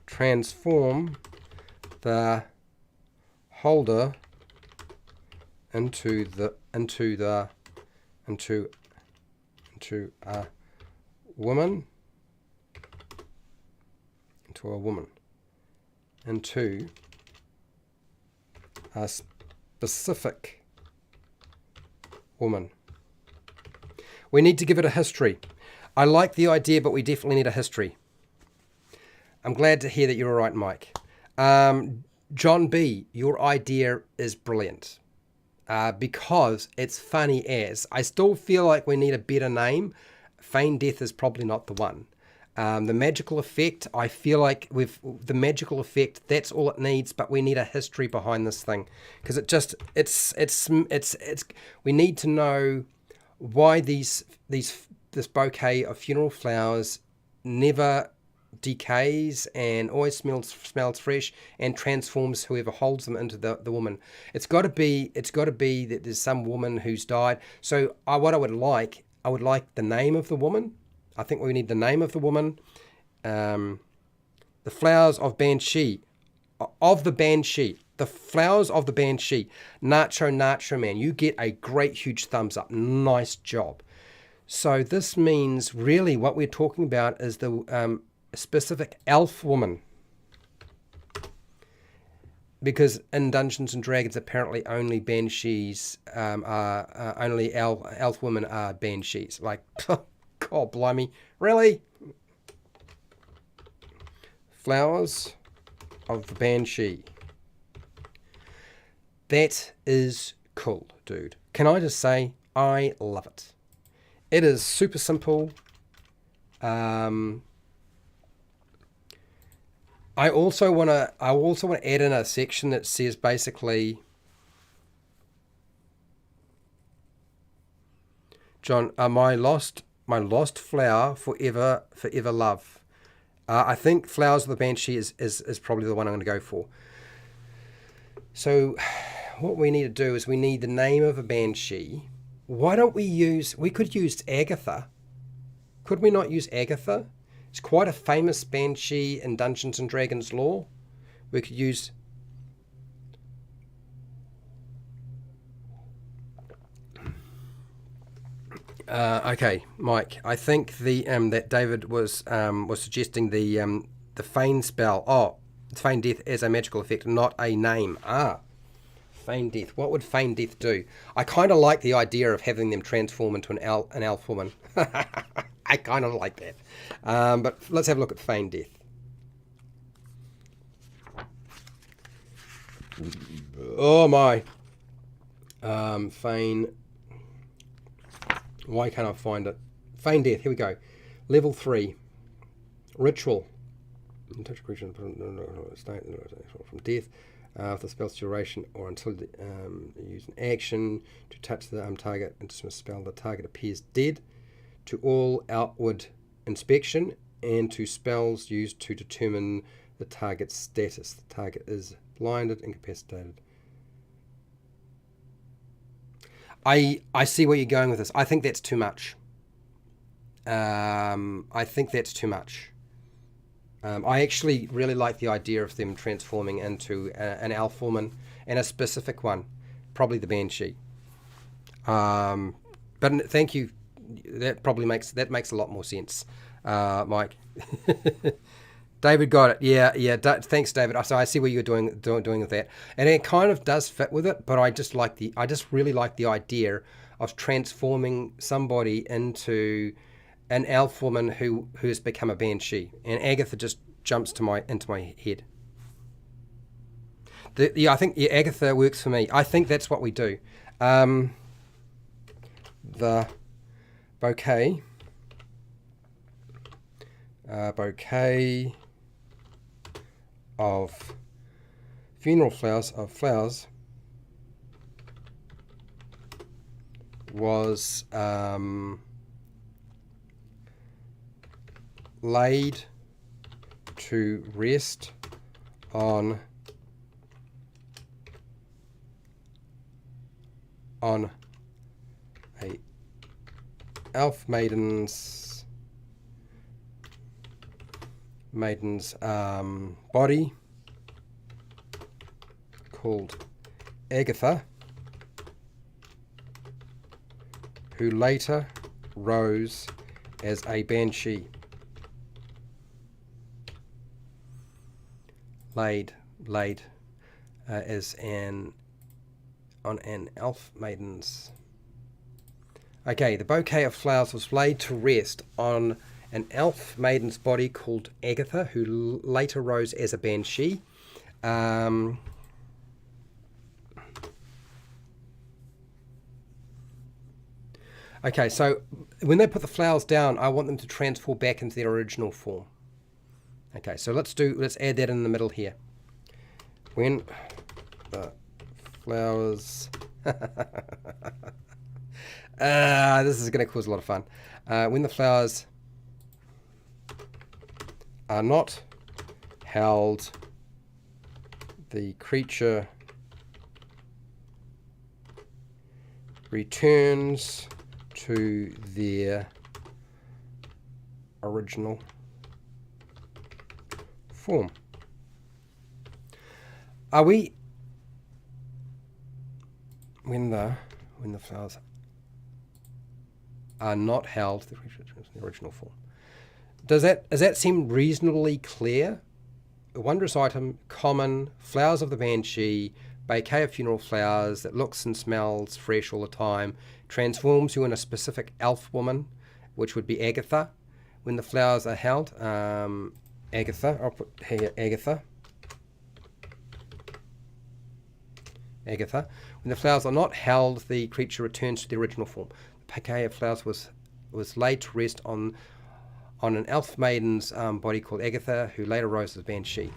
transform the holder into a woman, into a specific woman. We need to give it a history. I like the idea, but we definitely need a history. I'm glad to hear that you're all right, Mike. John B., your idea is brilliant because it's funny as. I still feel like we need a better name. Feigned death is probably not the one. The magical effect, I feel like with the magical effect, that's all it needs, but we need a history behind this thing because we need to know why this bouquet of funeral flowers never decays and always smells fresh and transforms whoever holds them into the woman. It's got to be that there's some woman who's died. So I would like the name of the woman. I think we need the name of the woman. The flowers of Banshee. The flowers of the Banshee. Nacho man. You get a great huge thumbs up. Nice job. So this means really what we're talking about is the specific elf woman. Because in Dungeons and Dragons, apparently only banshees only elf women are banshees. Like, God blimey, really? Flowers of the Banshee. That is cool, dude. Can I just say, I love it. It is super simple. I also want to add in a section that says basically, John, my lost flower forever love. I think Flowers of the Banshee is probably the one I'm going to go for. So what we need to do is we need the name of a banshee. Why don't we could use Agatha. Could we not use Agatha? It's quite a famous banshee in Dungeons and Dragons lore. We could use... okay, Mike. I think that David was suggesting the feign spell. Oh, feign death as a magical effect, not a name. Feign death. What would feign death do? I kind of like the idea of having them transform into an elf woman. I kind of like that. But let's have a look at feign death. Oh my. Feign. Why can't I find it? Feign death. Here we go. Level 3. Ritual. Touch a creature from death. After the spell's duration or until you use an action to touch the target and dismiss spell, the target appears dead to all outward inspection and to spells used to determine the target's status. The target is blinded, incapacitated. I see where you're going with this. I think that's too much. I actually really like the idea of them transforming into an elf woman, and a specific one, probably the banshee. But thank you. That makes a lot more sense, Mike. David got it. Yeah. Thanks, David. So I see what you're doing with that, and it kind of does fit with it. But I just really like the idea of transforming somebody into an elf woman who has become a banshee, and Agatha just jumps into my head. I think Agatha works for me. I think that's what we do. The bouquet of funeral flowers was laid to rest on a elf maiden's body called Agatha, who later rose as a banshee. Laid as on an elf maiden's. Okay, the bouquet of flowers was laid to rest on an elf maiden's body called Agatha, who later rose as a banshee. Okay, so when they put the flowers down, I want them to transform back into their original form. Okay, so let's add that in the middle here. When the flowers this is going to cause a lot of fun. When the flowers are not held, the creature returns to their original form. Are we when the flowers are not held in the original form? Does that seem reasonably clear? A wondrous item, common, flowers of the banshee, bouquet of funeral flowers that looks and smells fresh all the time, transforms you in a specific elf woman, which would be Agatha. When the flowers are held, Agatha, I'll put here Agatha. Agatha. When the flowers are not held, the creature returns to the original form. The bouquet of flowers was laid to rest on an elf maiden's body called Agatha, who later rose as banshee.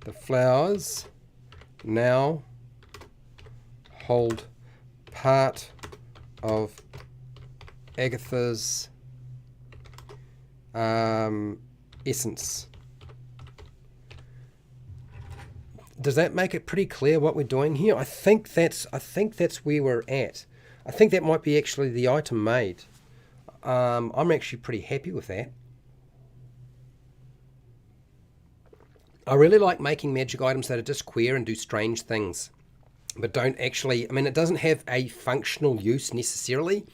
The flowers now hold part of Agatha's essence. Does that make it pretty clear what we're doing here? I think that's where we're at. I think that might be actually the item made. I'm actually pretty happy with that. I really like making magic items that are just queer and do strange things, but don't actually, I mean, it doesn't have a functional use necessarily,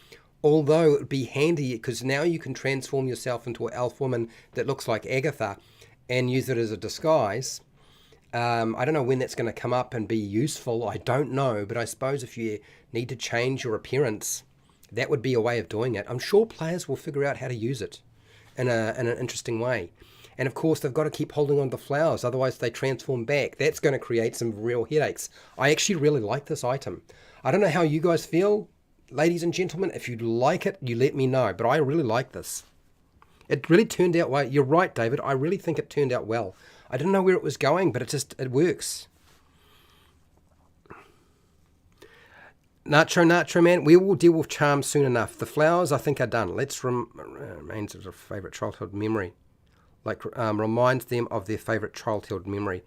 although it would be handy because now you can transform yourself into an elf woman that looks like Agatha and use it as a disguise. I don't know when that's going to come up and be useful. I don't know, but I suppose if you need to change your appearance, that would be a way of doing it. I'm sure players will figure out how to use it in an interesting way. And of course, they've got to keep holding on to flowers, otherwise they transform back. That's going to create some real headaches. I actually really like this item. I don't know how you guys feel, ladies and gentlemen. If you like it, you let me know. But I really like this. It really turned out well. You're right, David. I really think it turned out well. I didn't know where it was going, but it works. Nacho man, we will deal with charms soon enough. The flowers, I think, are done. Let's remains of a favourite childhood memory. Reminds them of their favourite childhood memory.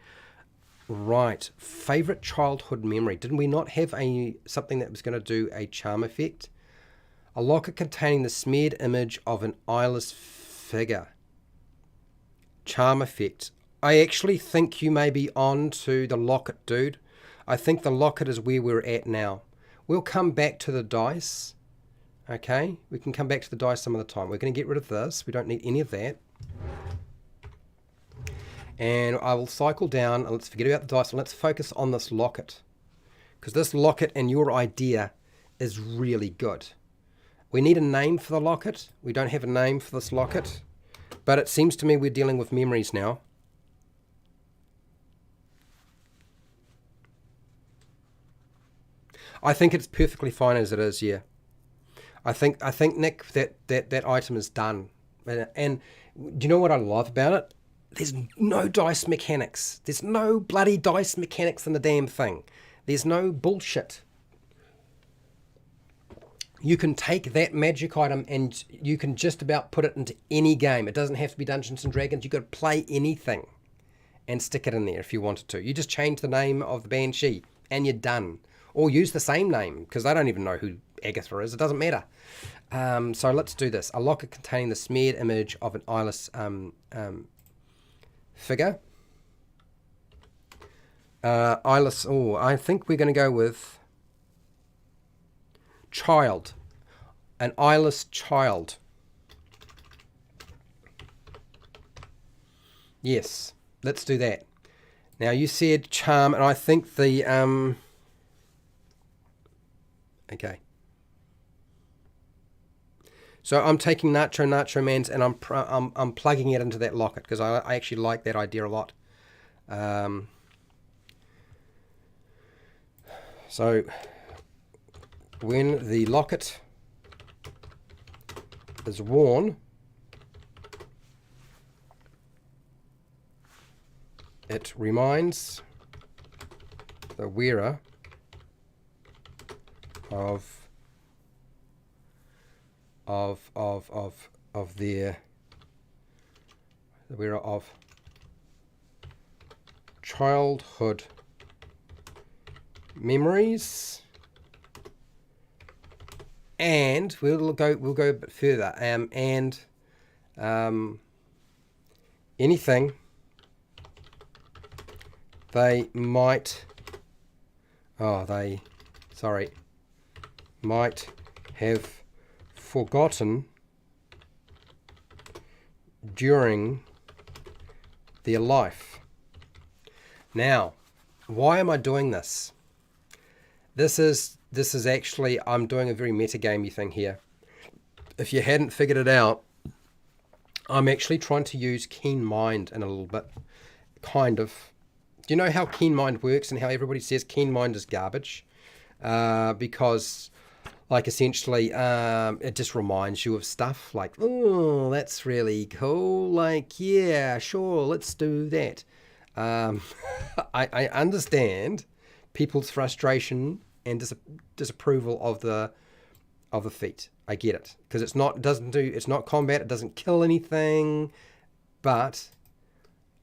Right, favourite childhood memory. Didn't we not have something that was going to do a charm effect? A locket containing the smeared image of an eyeless figure. Charm effect. I actually think you may be on to the locket, dude. I think the locket is where we're at now. We'll come back to the dice. Okay, we can come back to the dice some of the time. We're going to get rid of this. We don't need any of that. And I will cycle down and let's forget about the dice and let's focus on this locket. Because this locket and your idea is really good. We need a name for the locket. We don't have a name for this locket. But it seems to me we're dealing with memories now. I think it's perfectly fine as it is, yeah. I think Nick, that item is done. And do you know what I love about it? There's no dice mechanics. There's no bloody dice mechanics in the damn thing. There's no bullshit. you can take that magic item and you can just about put it into any game. It doesn't have to be Dungeons and Dragons. You could play anything and stick it in there if you wanted to. You just change the name of the Banshee and you're done. Or use the same name, because I don't even know who Agatha is. It doesn't matter. So let's do this. A locket containing the smeared image of an eyeless figure. Eyeless. Oh, I think we're going to go with child. An eyeless child. Yes, let's do that. Now you said charm, and I think the okay. So I'm taking Nacho Man's and I'm plugging it into that locket because I actually like that idea a lot. So when the locket is worn, it reminds the wearer of their childhood memories, and we'll go a bit further, and anything they might have forgotten during their life. Now, why am I doing this? This is actually, I'm doing a very metagamey thing here. If you hadn't figured it out, I'm actually trying to use Keen Mind in a little bit. Kind of. Do you know how Keen Mind works and how everybody says Keen Mind is garbage? Because, like, essentially, it just reminds you of stuff like, oh, that's really cool. Like, yeah, sure, let's do that. I understand people's frustration and disapproval of the feat. I get it, because it's not combat, it doesn't kill anything, but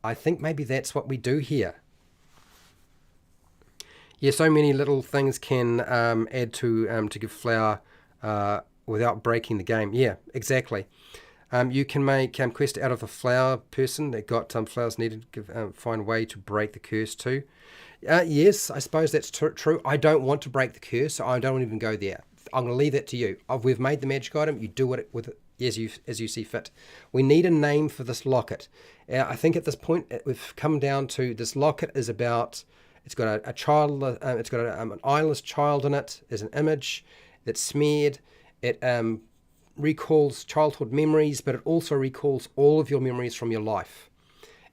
I think maybe that's what we do here. Yeah, so many little things can add to give flower without breaking the game. Yeah, exactly. You can make quest out of a flower person that got flowers needed to find a way to break the curse too. Yes, I suppose that's true. I don't want to break the curse, so I don't even go there. I'm going to leave that to you. We've made the magic item. You do it with it as you see fit. We need a name for this locket. I think at this point we've come down to this locket is about. It's got a child. It's got an eyeless child in it. There's an image that's smeared. It recalls childhood memories, but it also recalls all of your memories from your life.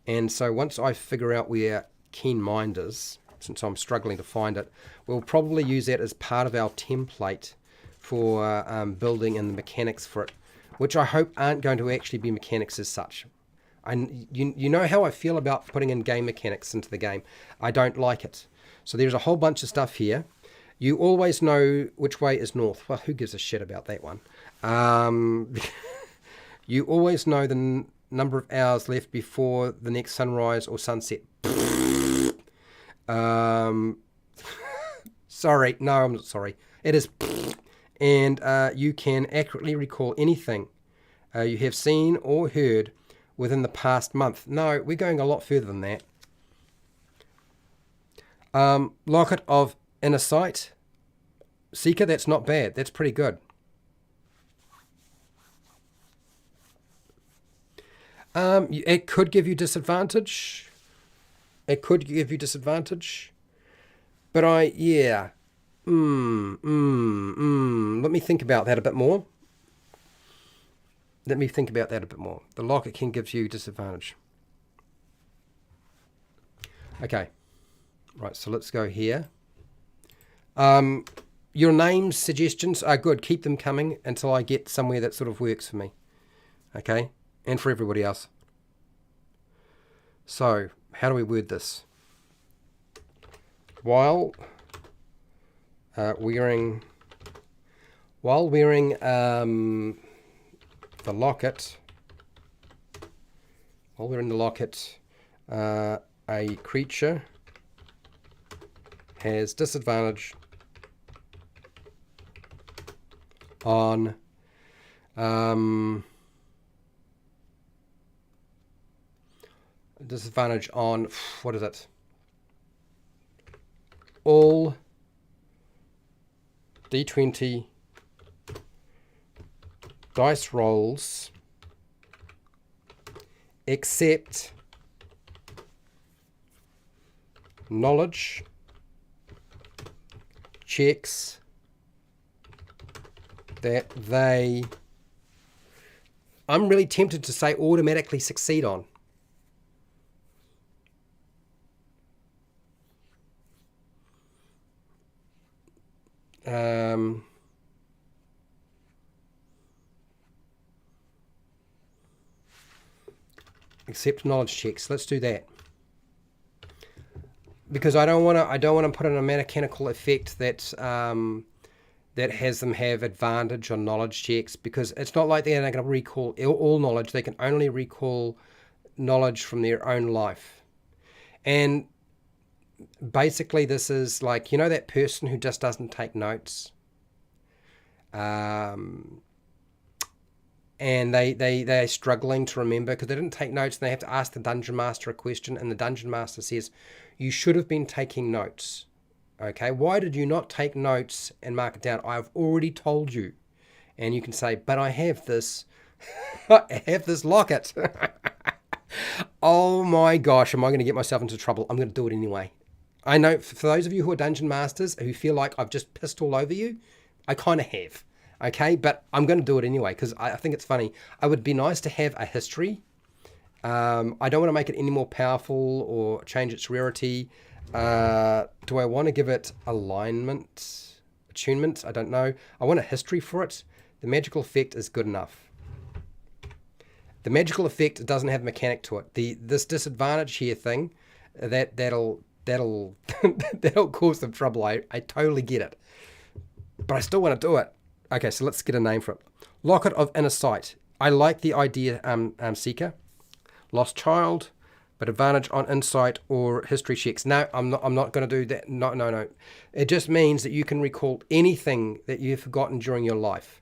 And so once I figure out where Keen Mind is, since I'm struggling to find it, we'll probably use that as part of our template for building and the mechanics for it, which I hope aren't going to actually be mechanics as such. You know how I feel about putting in game mechanics into the game. I don't like it. So there's a whole bunch of stuff here. You always know which way is north. Well, who gives a shit about that one? You always know the number of hours left before the next sunrise or sunset. Sorry. No, I'm not sorry. It is. And you can accurately recall anything you have seen or heard within the past month. No, we're going a lot further than that. Locket of Inner Sight. Seeker, that's not bad. That's pretty good. It could give you disadvantage. But yeah. Let me think about that a bit more. The locket can give you disadvantage. Okay. Right, so let's go here. Your names, suggestions are good. Keep them coming until I get somewhere that sort of works for me. Okay? And for everybody else. So, how do we word this? While wearing while wearing the locket, a creature has disadvantage on what is it? All D20 dice rolls except knowledge checks that they, I'm really tempted to say automatically succeed on. Accept knowledge checks. Let's do that. Because I don't want to put in a mechanical effect that that has them have advantage on knowledge checks, because it's not like they're going to recall all knowledge. They can only recall knowledge from their own life. And basically this is like, you know, that person who just doesn't take notes, and they're struggling to remember because they didn't take notes, and they have to ask the dungeon master a question, and the dungeon master says, you should have been taking notes. Okay, why did you not take notes and mark it down? I've already told you. And you can say, but I have this I have this locket. Oh my gosh, am I going to get myself into trouble? I'm going to do it anyway. I know for those of you who are dungeon masters who feel like I've just pissed all over you, I kind of have. Okay, but I'm going to do it anyway because I think it's funny. It would be nice to have a history. I don't want to make it any more powerful or change its rarity. Do I want to give it alignment, attunement? I don't know. I want a history for it. The magical effect is good enough. The magical effect doesn't have a mechanic to it. This disadvantage here thing, that'll that'll cause some trouble. I totally get it, but I still want to do it. Okay, so let's get a name for it. Locket of Inner Sight. I like the idea, Seeker. Lost Child, but advantage on insight or history checks. No, I'm not going to do that. No. It just means that you can recall anything that you've forgotten during your life.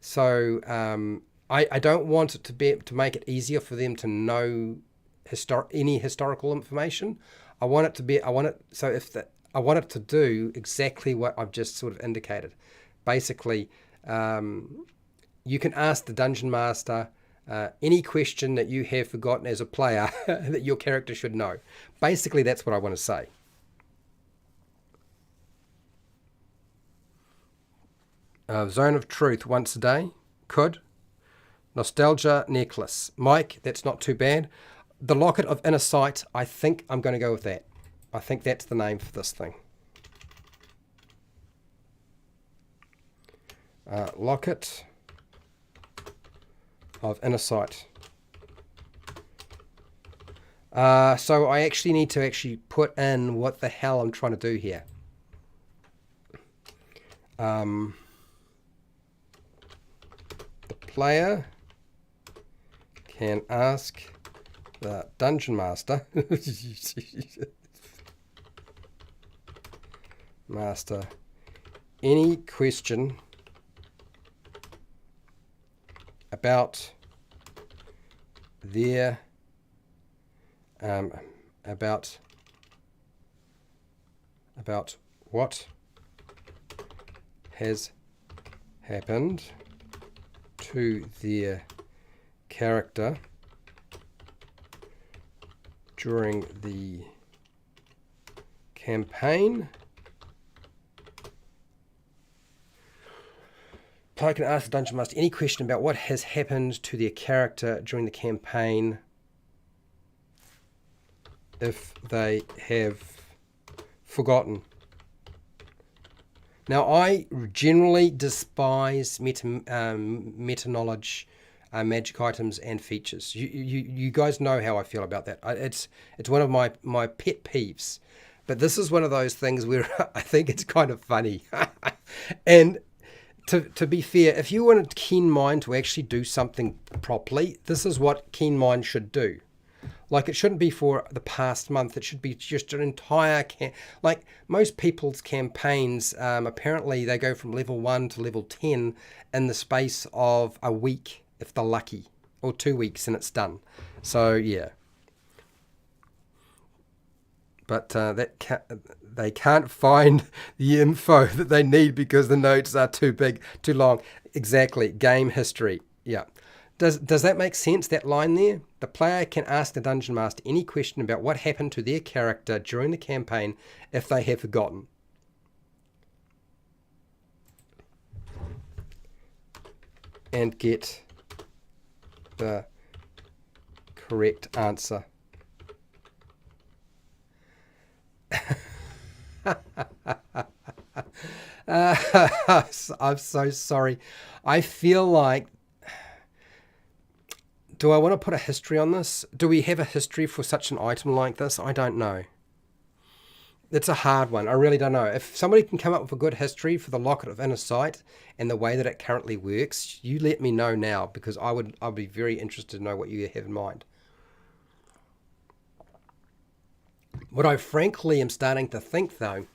So I don't want it to make it easier for them to know any historical information. I want it to do exactly what I've just sort of indicated. Basically, you can ask the dungeon master any question that you have forgotten as a player that your character should know. Basically, that's what I want to say. Zone of Truth once a day. Could. Nostalgia necklace. Mike, that's not too bad. The Locket of Inner Sight, I think I'm going to go with that. I think that's the name for this thing. Locket of Inner Sight. So I actually need to put in what the hell I'm trying to do here. The player can ask the dungeon master any question about their about what has happened to their character during the campaign. Player can ask the dungeon master any question about what has happened to their character during the campaign if they have forgotten. Now, I generally despise meta knowledge, magic items, and features. You guys know how I feel about that. It's one of my pet peeves. But this is one of those things where I think it's kind of funny. And to be fair, if you want a keen mind to actually do something properly, this is what keen mind should do. Like, it shouldn't be for the past month. It should be just an entire like most people's campaigns. Apparently, they go from level 1 to level 10 in the space of a week, if they're lucky, or 2 weeks, and it's done. So yeah. But they can't find the info that they need because the notes are too big, too long. Exactly. Game history. Yeah. Does that make sense, that line there? The player can ask the Dungeon Master any question about what happened to their character during the campaign if they have forgotten. And get the correct answer. I'm so sorry. I feel like, do I want to put a history on this? Do we have a history for such an item like this? I don't know. It's a hard one. I really don't know. If somebody can come up with a good history for the Locket of Inner Sight and the way that it currently works, you let me know now, because I'd be very interested to know what you have in mind. What I frankly am starting to think, though,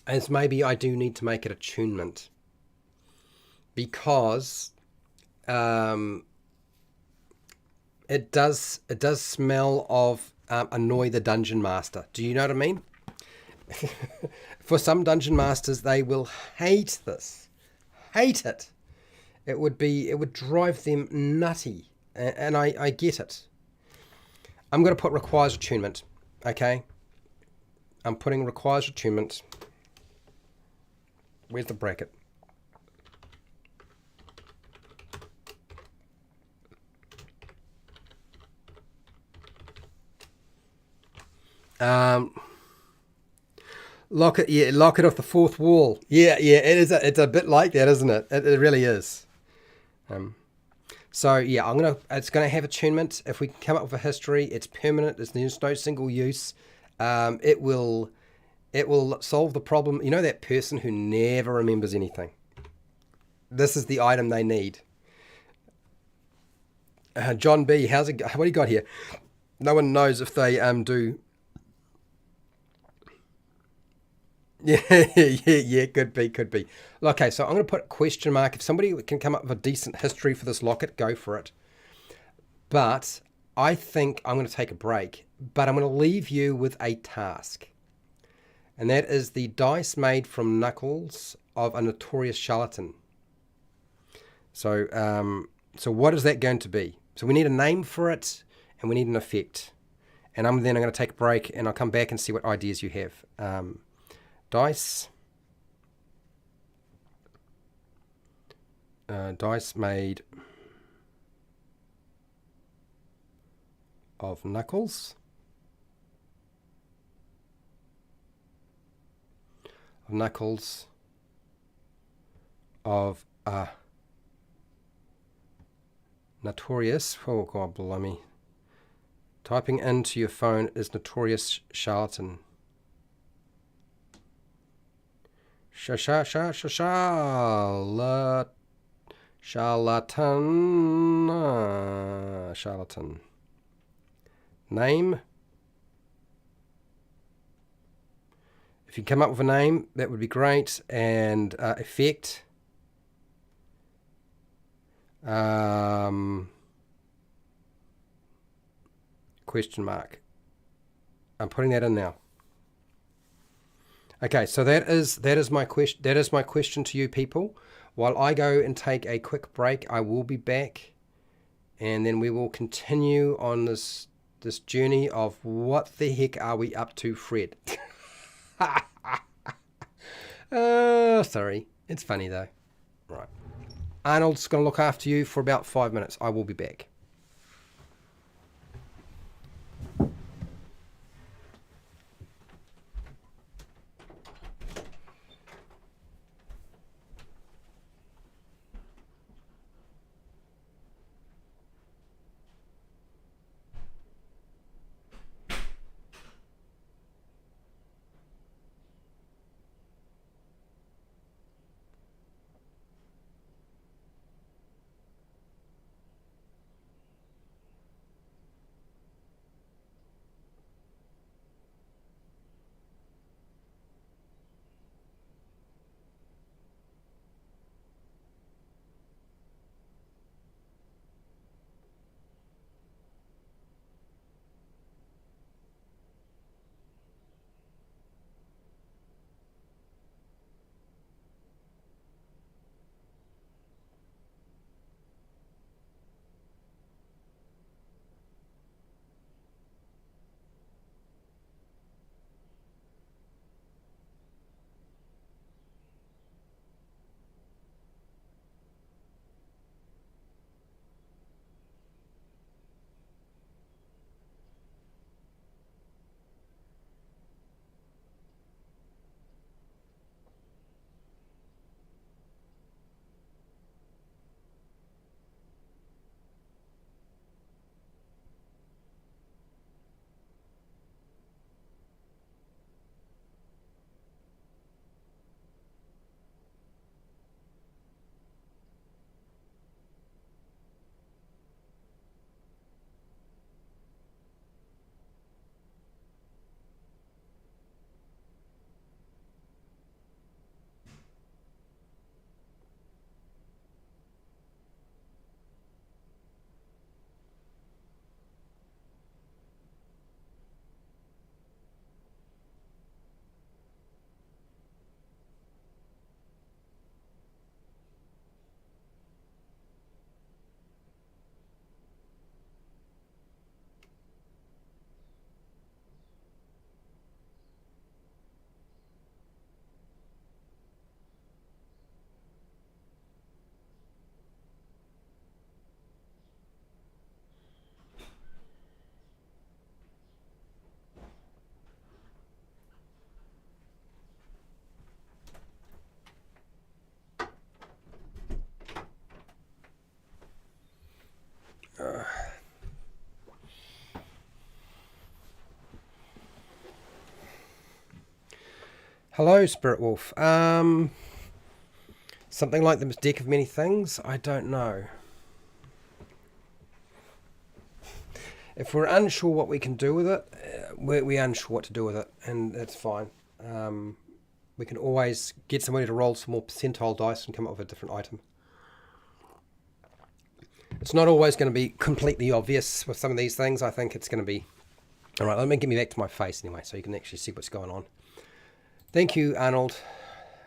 is maybe I do need to make it attunement, because it does smell of annoy the dungeon master. Do you know what I mean? For some dungeon masters, they will hate this, hate it. It would drive them nutty, and I get it. I'm going to put requires attunement. Okay, I'm putting requires attunement. Where's the bracket? Lock it off the fourth wall. Yeah, it is. It's a bit like that, isn't it? It really is. So yeah, it's gonna have attunement. If we can come up with a history, it's permanent. There's no single use. It will solve the problem. You know, that person who never remembers anything. This is the item they need. John B, how's it? What do you got here? No one knows if they do. Yeah, could be. Okay, so I'm going to put a question mark. If somebody can come up with a decent history for this locket, go for it. But I think I'm going to take a break. But I'm going to leave you with a task. And that is the dice made from knuckles of a notorious charlatan. So, so what is that going to be? So we need a name for it, and we need an effect. And I'm going to take a break, and I'll come back and see what ideas you have. Dice made of knuckles of a notorious, oh god blimey, typing into your phone is notorious charlatan. Charlatan. Name. If you come up with a name, that would be great. And effect. Question mark. I'm putting that in now. Okay, so that is my question. That is my question to you people. While I go and take a quick break, I will be back, and then we will continue on this journey of what the heck are we up to, Fred? Oh, sorry. It's funny though. Right. Arnold's going to look after you for about 5 minutes. I will be back. Hello, Spirit Wolf. Something like the deck of many things? I don't know. If we're unsure what we can do with it, we're unsure what to do with it, and that's fine. We can always get somebody to roll some more percentile dice and come up with a different item. It's not always going to be completely obvious with some of these things. I think it's going to be... All right, let me get me back to my face anyway, so you can actually see what's going on. Thank you, Arnold.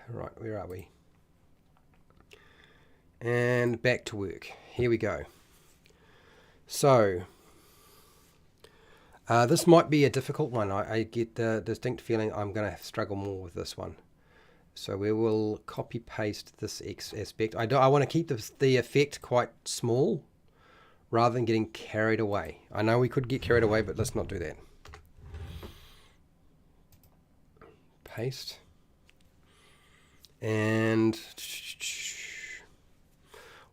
Right, where are we? And back to work. Here we go. So, this might be a difficult one. I get the distinct feeling I'm going to struggle more with this one. So we will copy paste this aspect. I want to keep the effect quite small rather than getting carried away. I know we could get carried away, but let's not do that. Paste. And what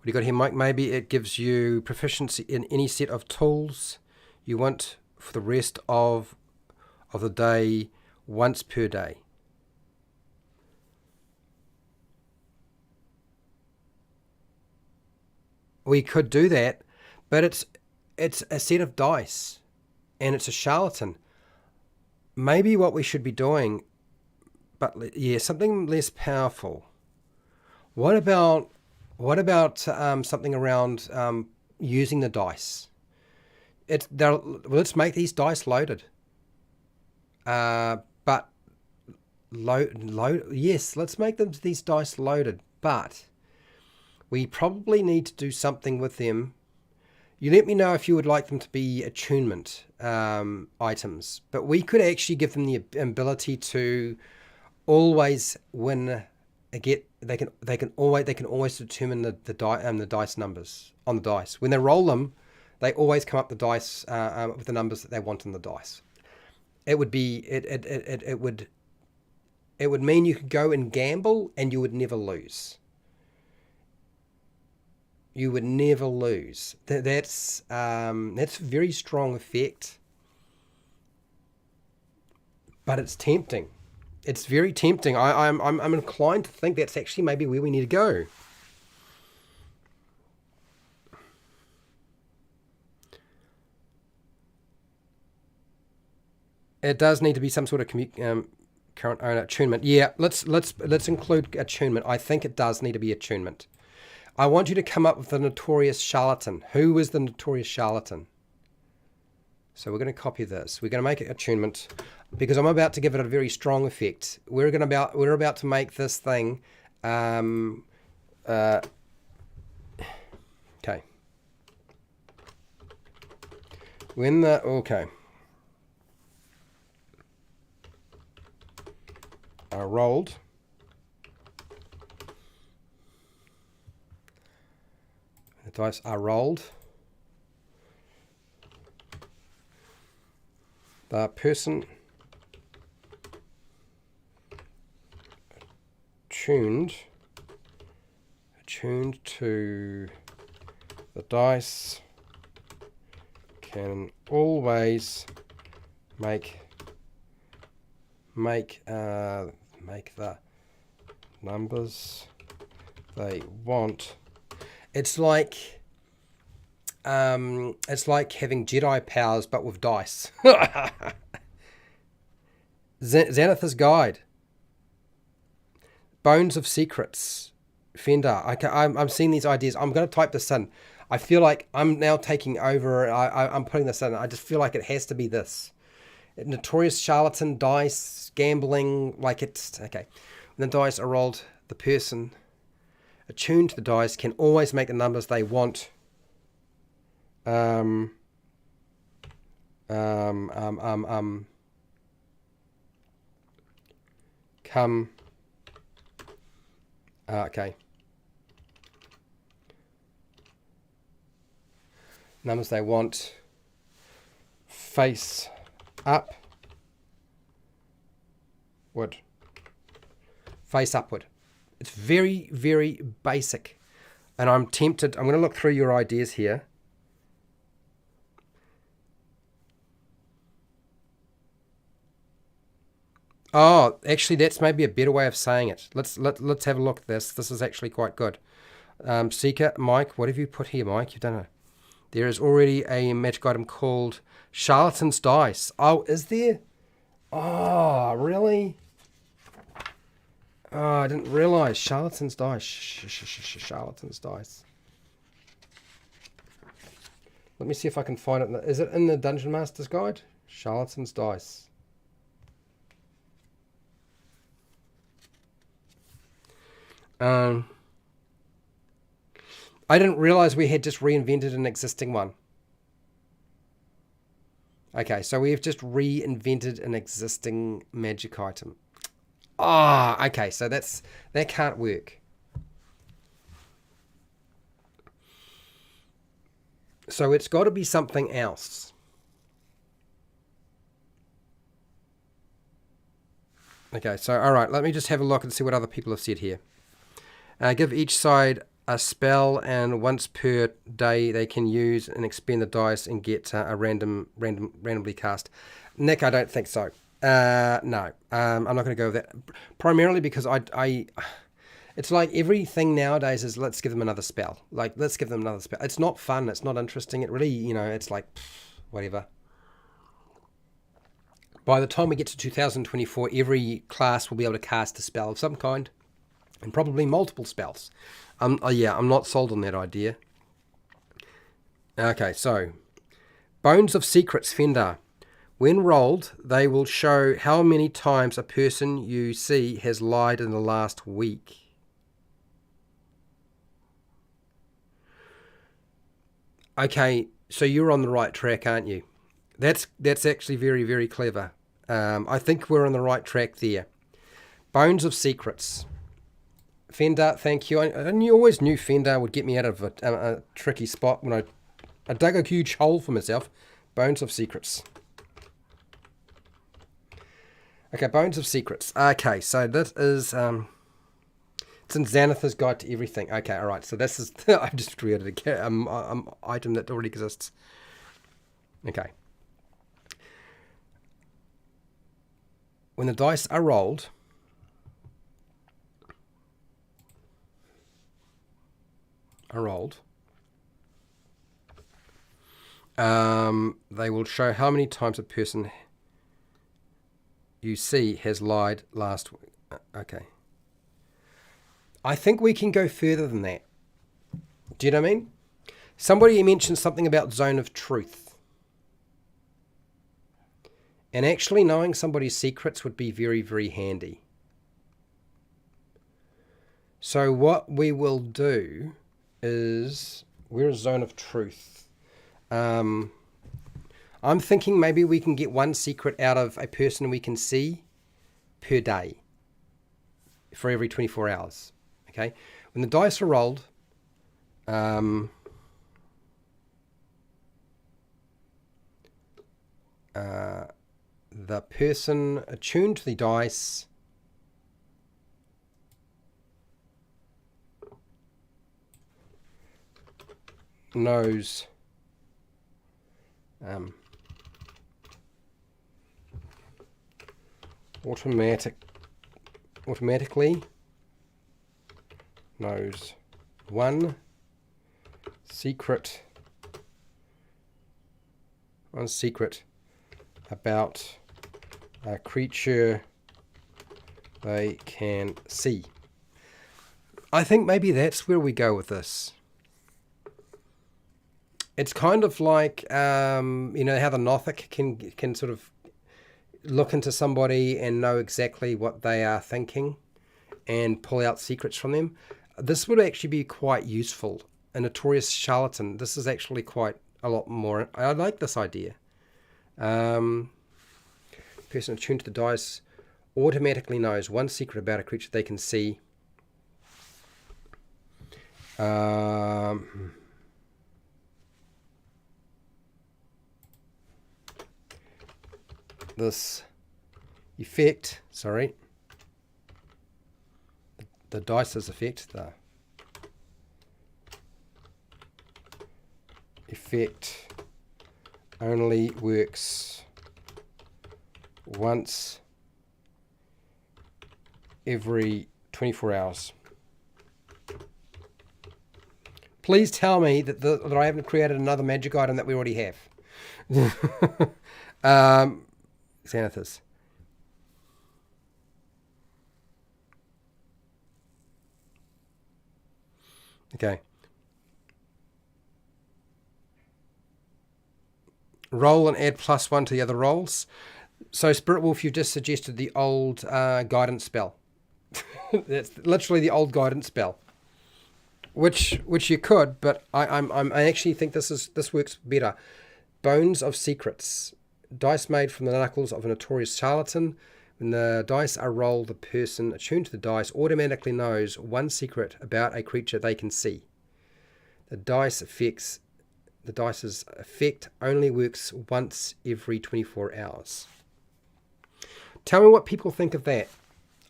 do you got here, Mike? Maybe it gives you proficiency in any set of tools you want for the rest of the day, once per day. We could do that, but it's a set of dice, and it's a charlatan. Maybe what we should be doing, but yeah, something less powerful. What about something around using the dice? Let's make these dice loaded. But yes, let's make these dice loaded, but we probably need to do something with them. You let me know if you would like them to be attunement items, but we could actually give them the ability to always win. They can always determine the dice numbers on the dice. When they roll them, they always come up the dice with the numbers that they want on the dice. It would mean you could go and gamble and you would never lose. You would never lose. That's a very strong effect, but it's tempting. It's very tempting. I'm inclined to think that's actually maybe where we need to go. It does need to be some sort of current owner attunement. Yeah, let's include attunement. I think it does need to be attunement. I want you to come up with the notorious charlatan. Who is the notorious charlatan? So we're going to copy this. We're going to make it attunement because I'm about to give it a very strong effect. We're about to make this thing. Okay. I rolled. The dice are rolled. The person attuned to the dice can always make the numbers they want. It's like having Jedi powers, but with dice. Xanathar's Guide. Bones of Secrets. Fender. I'm seeing these ideas. I'm going to type this in. I feel like I'm now taking over. I'm putting this in. I just feel like it has to be this. Notorious charlatan, dice, gambling, like it's... Okay. When the dice are rolled, the person attuned to the dice can always make the numbers they want. Okay. Numbers they want. Face up. Wood. Face upward. It's very, very basic. And I'm tempted. I'm going to look through your ideas here. Oh, actually, that's maybe a better way of saying it. Let's have a look at this. This is actually quite good. Seeker, Mike, what have you put here, Mike? You've done it. There is already a magic item called Charlatan's Dice. Oh, is there? Oh, really? Oh, I didn't realize. Charlatan's Dice. Charlatan's Dice. Let me see if I can find it. Is it in the Dungeon Master's Guide? Charlatan's Dice. I didn't realize we had just reinvented an existing one. Okay, so we have just reinvented an existing magic item. Ah, okay, so that can't work. So it's got to be something else. Okay, so all right, let me just have a look and see what other people have said here. Give each side a spell, and once per day they can use and expend the dice and get a randomly cast. Nick, I don't think so. No, I'm not going to go with that. Primarily because it's like everything nowadays is let's give them another spell. Like let's give them another spell. It's not fun. It's not interesting. It really, it's like whatever. By the time we get to 2024, every class will be able to cast a spell of some kind, and probably multiple spells. Yeah, I'm not sold on that idea. Okay, so Bones of Secrets Fender. When rolled, they will show how many times a person you see has lied in the last week. Okay, so you're on the right track, aren't you? That's actually very, very clever. I think we're on the right track there. Bones of Secrets. Fender, thank you. I always knew Fender would get me out of a tricky spot when I dug a huge hole for myself. Bones of Secrets. Okay, Bones of Secrets. Okay, so this is it's in Xanathar's Guide to Everything. Okay, all right. So this is I've just created a item that already exists. Okay. When the dice are rolled, they will show how many times a person you see has lied last week. Okay. I think we can go further than that. Do you know what I mean? Somebody mentioned something about zone of truth. And actually knowing somebody's secrets would be very, very handy. So what we will do is, we're a zone of truth. I'm thinking maybe we can get one secret out of a person we can see per day for every 24 hours. Okay? When the dice are rolled, the person attuned to the dice knows automatically knows one secret about a creature they can see. I think maybe that's where we go with this. It's kind of like, how the Gothic can sort of look into somebody and know exactly what they are thinking and pull out secrets from them. This would actually be quite useful. A notorious charlatan. This is actually quite a lot more. I like this idea. Person attuned to the dice automatically knows one secret about a creature they can see. This effect, the dice's effect, the effect only works once every 24 hours. Please tell me that I haven't created another magic item that we already have. Xanathus. Okay. Roll and add +1 to the other rolls. So, Spirit Wolf, you've just suggested the old guidance spell. That's literally the old guidance spell. Which you could, but I actually think this works better. Bones of Secrets. Dice made from the knuckles of a notorious charlatan. When the dice are rolled, the person attuned to the dice automatically knows one secret about a creature they can see. The dice's effect only works once every 24 hours. Tell me what people think of that.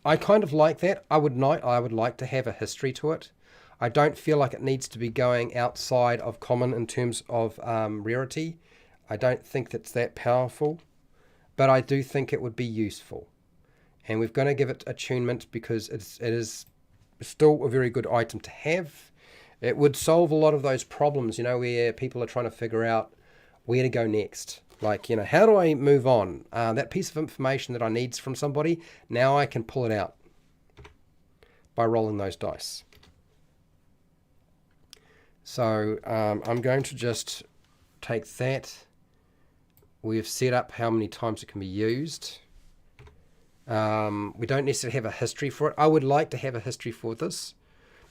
I kind of like that. I would like to have a history to it. I don't feel like it needs to be going outside of common in terms of rarity. I don't think that's that powerful, but I do think it would be useful. And we're going to give it attunement because it is still a very good item to have. It would solve a lot of those problems, where people are trying to figure out where to go next. Like, how do I move on? That piece of information that I need from somebody, now I can pull it out by rolling those dice. So I'm going to just take that. We've set up how many times it can be used. We don't necessarily have a history for it. I would like to have a history for this,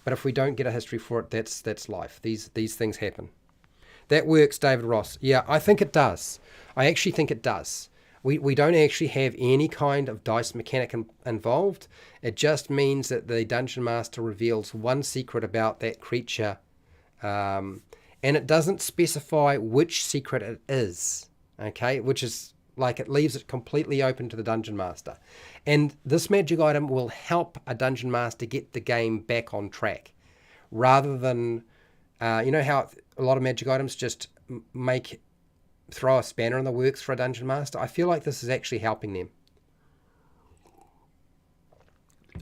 but if we don't get a history for it, that's life. These things happen. That works, David Ross. Yeah, I think it does. I actually think it does. We don't actually have any kind of dice mechanic involved. It just means that the Dungeon Master reveals one secret about that creature, and it doesn't specify which secret it is. Okay, which is like it leaves it completely open to the Dungeon Master. And this magic item will help a Dungeon Master get the game back on track. Rather than, how a lot of magic items just throw a spanner in the works for a Dungeon Master. I feel like this is actually helping them.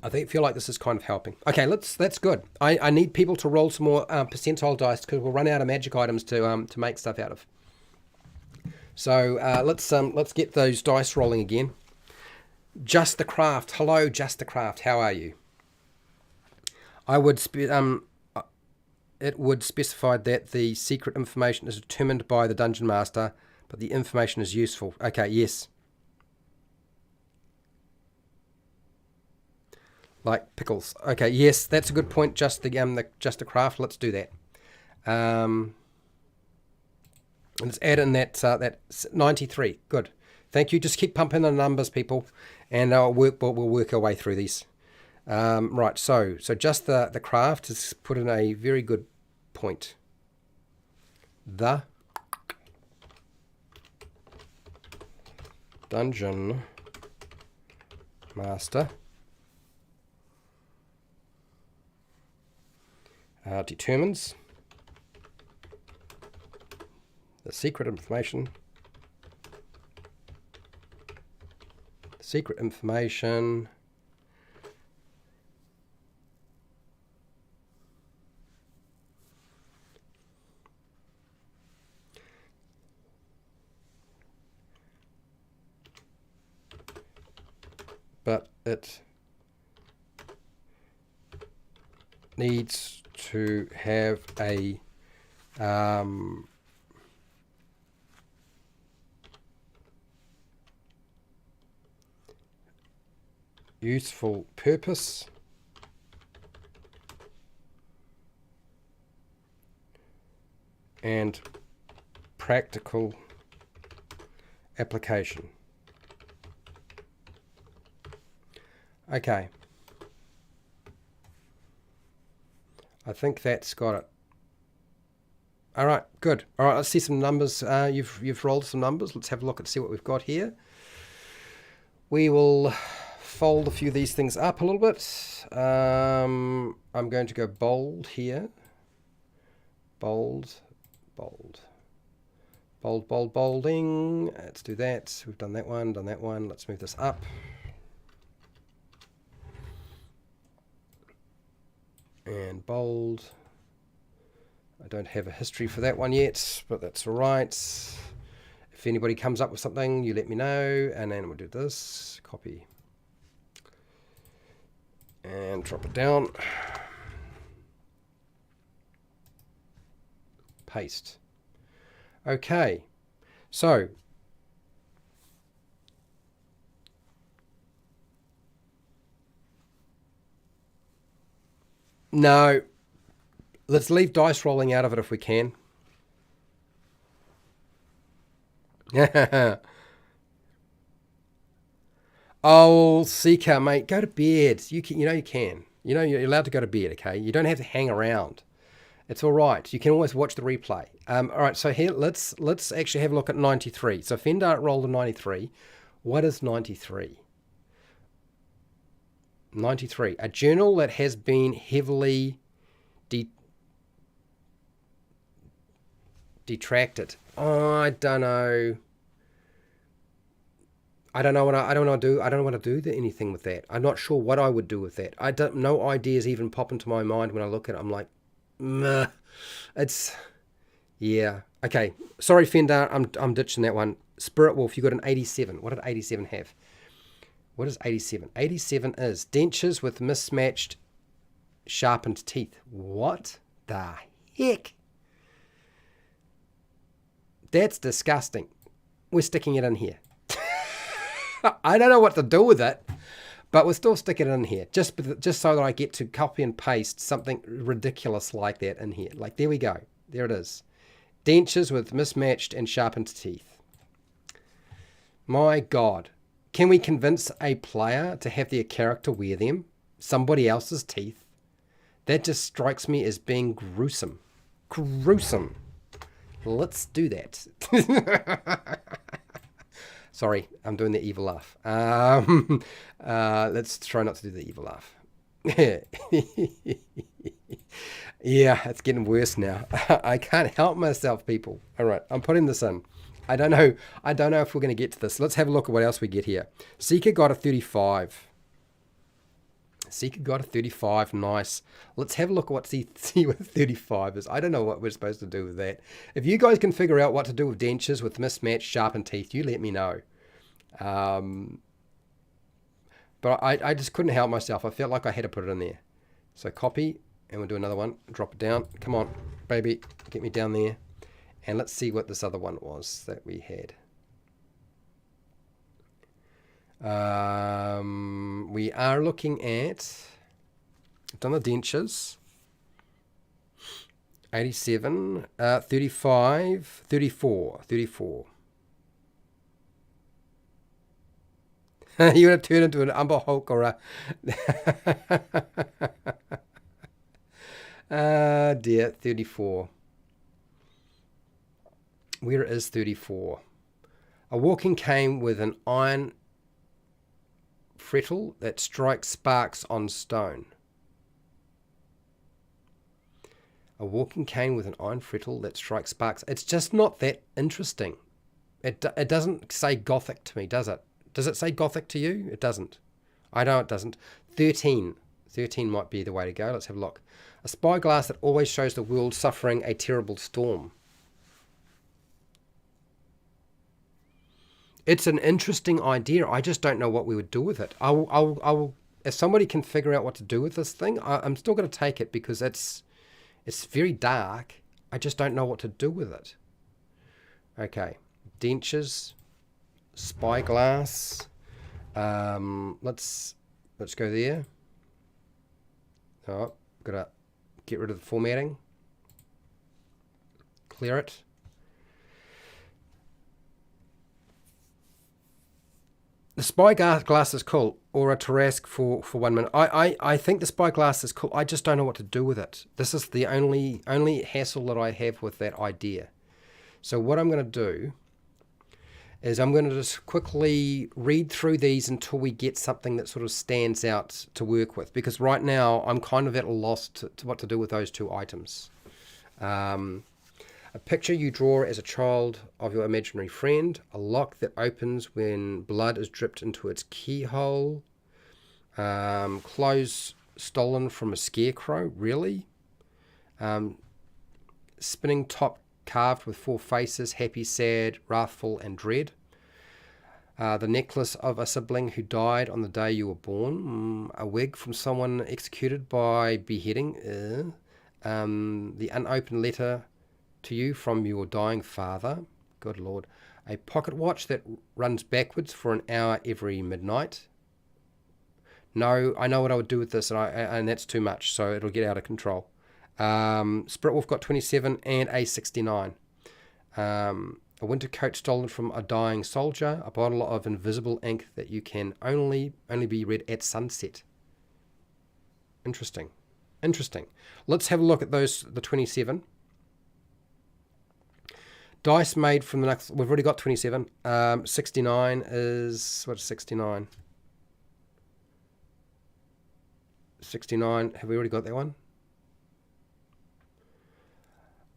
I feel like this is kind of helping. Okay, that's good. I need people to roll some more percentile dice because we'll run out of magic items to make stuff out of. So let's get those dice rolling again. Just the Craft. Hello, Just the Craft. How are you? It would specify that the secret information is determined by the Dungeon Master, but the information is useful. Okay, yes. Like pickles. Okay, yes, that's a good point. Just the Craft. Let's do that. Let's add in that 93. Good. Thank you. Just keep pumping the numbers, people, and we'll work our way through these. Right. So just the Craft is put in a very good point. The Dungeon Master determines the secret information. But it needs to have a useful purpose and practical application. Okay. I think that's got it. All right, good. All right, let's see some numbers. You've rolled some numbers. Let's have a look and see what we've got here. We will fold a few of these things up a little bit. I'm going to go bold here. Bolding. Let's do that. We've done that one, Let's move this up. and bold. I don't have a history for that one yet, but that's all right. If anybody comes up with something, you let me know, and then we'll do this. Copy. And drop it down. Paste. Okay, so no, let's leave dice rolling out of it if we can. Oh, Seeker, mate, go to bed. You can, you can. You know, you're allowed to go to bed, okay? You don't have to hang around. It's all right. You can always watch the replay. All right, so here, let's actually have a look at 93. So Fendart rolled a 93. What is 93? 93. A journal that has been heavily detracted. Oh, I don't know. I don't know what I don't want to do. I don't want to do anything with that. I'm not sure what I would do with that. No ideas even pop into my mind when I look at it. I'm like, meh. It's, yeah. Okay. Sorry, Fender. I'm ditching that one. Spirit Wolf, you got an 87. What did 87 have? What is 87? 87 is dentures with mismatched sharpened teeth. What the heck? That's disgusting. We're sticking it in here. I don't know what to do with it, but we're still sticking it in here. Just so that I get to copy and paste something ridiculous like that in here. Like, there we go. There it is. Dentures with mismatched and sharpened teeth. My God. Can we convince a player to have their character wear them? Somebody else's teeth? That just strikes me as being gruesome. Gruesome. Let's do that. Sorry, I'm doing the evil laugh. Let's try not to do the evil laugh. Yeah, it's getting worse now. I can't help myself, people. All right, I'm putting this in. I don't know if we're going to get to this. Let's have a look at what else we get here. Seeker got a 35. Seeker got a 35. Nice. Let's have a look at what C with 35 is. I don't know what we're supposed to do with that. If you guys can figure out what to do with dentures with mismatched sharpened teeth, you let me know. But I just couldn't help myself. I felt like I had to put it in there. So copy, and we'll do another one. Drop it down. Come on, baby. Get me down there. And let's see what this other one was that we had. We are looking at, I've done the dentures, 87, 35, 34. You're going to turn into an Umber Hulk or a... dear, 34. Where is 34? A walking cane with an iron frettle that strikes sparks on stone. A walking cane with an iron frettle that strikes sparks. It's just not that interesting. It doesn't say Gothic to me, does it? Does it say Gothic to you? It doesn't. I know it doesn't. 13. 13 might be the way to go. Let's have a look. A spyglass that always shows the world suffering a terrible storm. It's an interesting idea. I just don't know what we would do with it. I will, if somebody can figure out what to do with this thing, I'm still going to take it because it's very dark. I just don't know what to do with it. Okay. Dentures. Spyglass. Let's go there. Oh, gotta get rid of the formatting. Clear it. The spyglass is cool, or a Tarrasque for 1 minute. I think the spyglass is cool. I just don't know what to do with it. This is the only hassle that I have with that idea. So what I'm going to do is I'm going to just quickly read through these until we get something that sort of stands out to work with. Because right now I'm kind of at a loss to what to do with those two items. A picture you draw as a child of your imaginary friend. A lock that opens when blood is dripped into its keyhole. Clothes stolen from a scarecrow. Really? Spinning top carved with 4 faces: happy, sad, wrathful, and dread. The necklace of a sibling who died on the day you were born. A wig from someone executed by beheading. The unopened letter to you from your dying father. Good Lord. A pocket watch that runs backwards for an hour every midnight. No, I know what I would do with this, and that's too much, so it'll get out of control. Spirit Wolf got 27 and a 69. A winter coat stolen from a dying soldier. A bottle of invisible ink that you can only be read at sunset. Interesting. Let's have a look at the 27. Dice made from the next. We've already got 27. 69 is. What's 69? 69. Have we already got that one?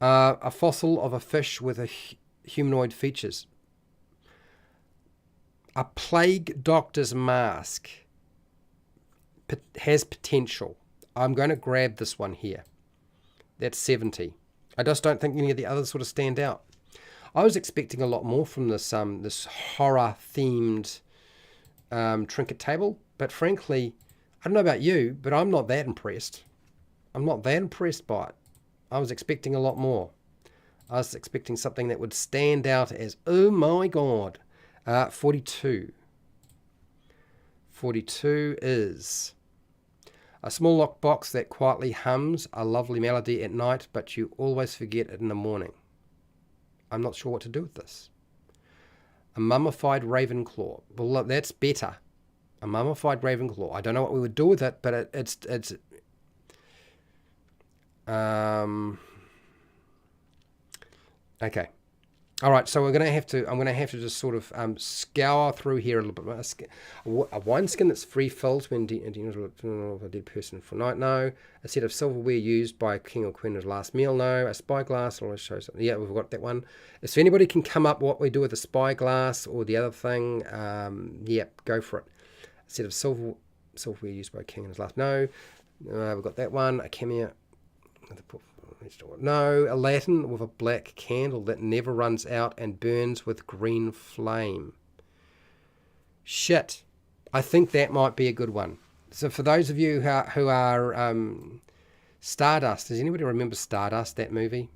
A fossil of a fish with a humanoid features. A plague doctor's mask. Has potential. I'm going to grab this one here. That's 70. I just don't think any of the others sort of stand out. I was expecting a lot more from this horror-themed trinket table, but frankly, I don't know about you, but I'm not that impressed. I'm not that impressed by it. I was expecting a lot more. I was expecting something that would stand out as, oh my God. 42. 42 is a small locked box that quietly hums a lovely melody at night, but you always forget it in the morning. I'm not sure what to do with this. A mummified raven claw. Well, look, that's better. A mummified raven claw. I don't know what we would do with it, but it's okay. All right, so I'm going to have to just sort of scour through here a little bit. A wineskin that's free fills when a dead person for night. No. A set of silverware used by a king or queen as last meal. No. A spyglass always shows something. Yeah, we've got that one. So anybody can come up what we do with a spyglass or the other thing. Yeah, go for it. A set of silverware used by a king as last. No. We've got that one. A cameo. No, a lantern with a black candle that never runs out and burns with green flame. Shit. I think that might be a good one. So for those of you who are Stardust, does anybody remember Stardust, that movie?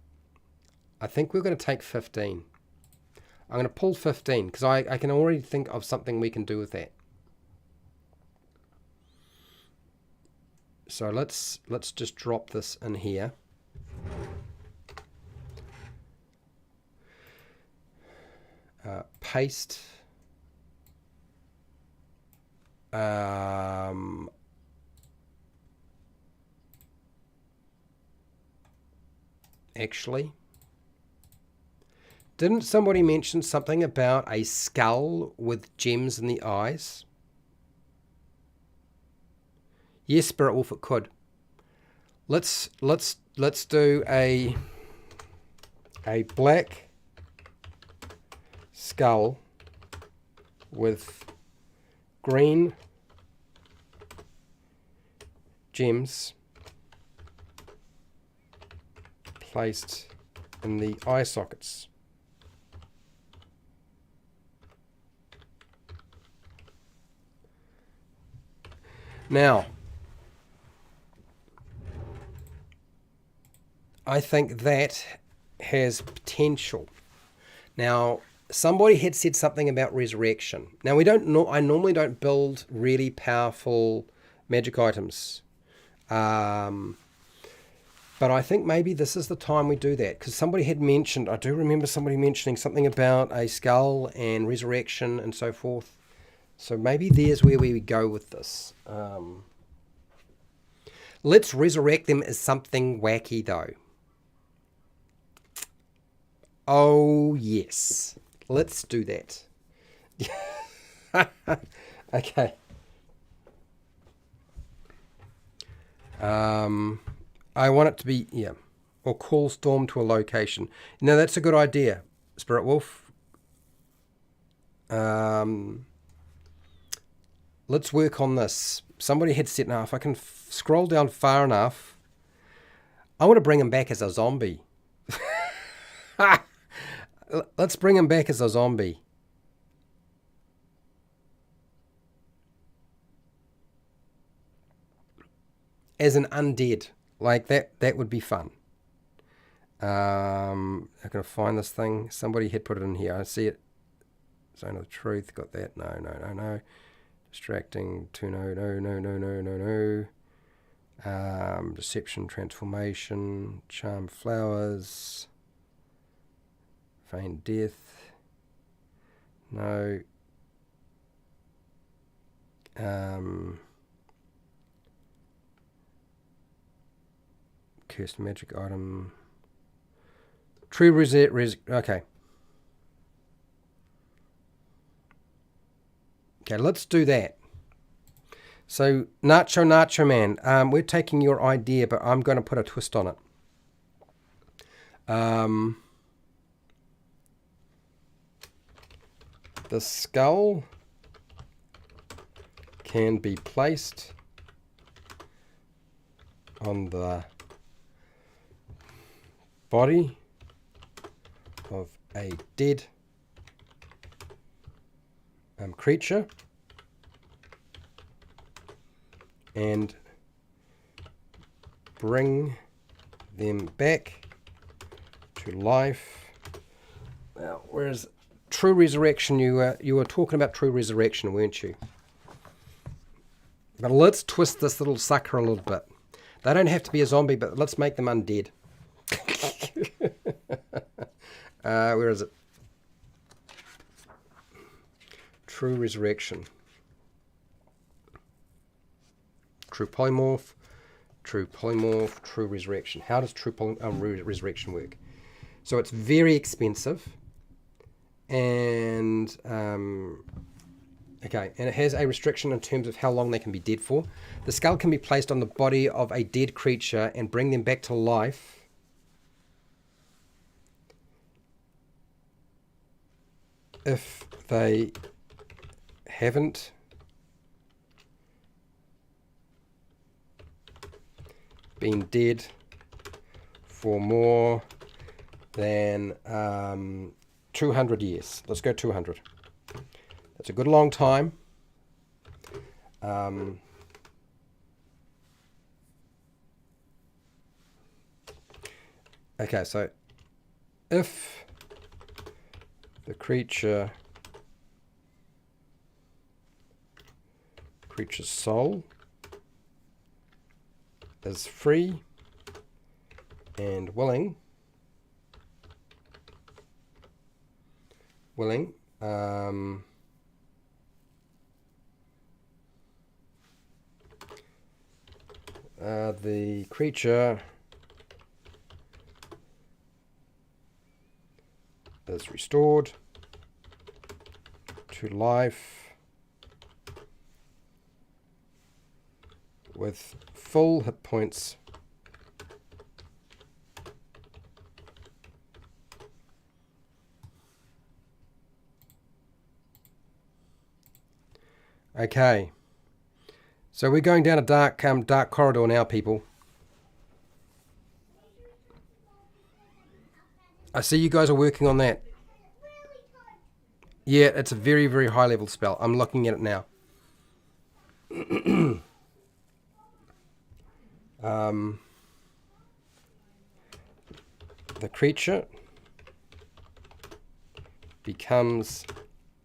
I think we're going to take 15. I'm going to pull 15 because I can already think of something we can do with that. So let's just drop this in here. Paste. Actually, didn't somebody mention something about a skull with gems in the eyes? Yes, Spirit Wolf, it could. Let's do a black skull with green gems placed in the eye sockets. Now, I think that has potential. Now, somebody had said something about resurrection. Now, we don't know. I normally don't build really powerful magic items, but I think maybe this is the time we do that because somebody had mentioned. I do remember somebody mentioning something about a skull and resurrection and so forth. So maybe there's where we go with this. Let's resurrect them as something wacky, though. Oh, yes. Let's do that. Okay. I want it to be, yeah. Or call storm to a location. No, that's a good idea, Spirit Wolf. let's work on this. Somebody had said, now if I can scroll down far enough, I want to bring him back as a zombie. Let's bring him back as a zombie. As an undead. Like that would be fun. I'm going to find this thing. Somebody had put it in here. I see it. Zone of the truth. Got that. No. Distracting. No. Deception, transformation, charm flowers, feign death. No. Cursed magic item. True okay. Okay, let's do that. So, Nacho Man, we're taking your idea, but I'm going to put a twist on it. The skull can be placed on the body of a dead creature and bring them back to life. Now, whereas true resurrection, you were talking about true resurrection, weren't you? But let's twist this little sucker a little bit. They don't have to be a zombie, but let's make them undead. Where is it? True resurrection. True polymorph, true resurrection. How does true resurrection work? So it's very expensive, and okay, and it has a restriction in terms of how long they can be dead for. The skull can be placed on the body of a dead creature and bring them back to life if they haven't been dead for more than 200 years. Let's go 200. That's a good long time. Okay, so if the creature's soul is free and willing, the creature is restored to life with full hit points Okay, so we're going down a dark corridor now, people. I see you guys are working on that. Yeah, it's a very, very high level spell. I'm looking at it now. The creature becomes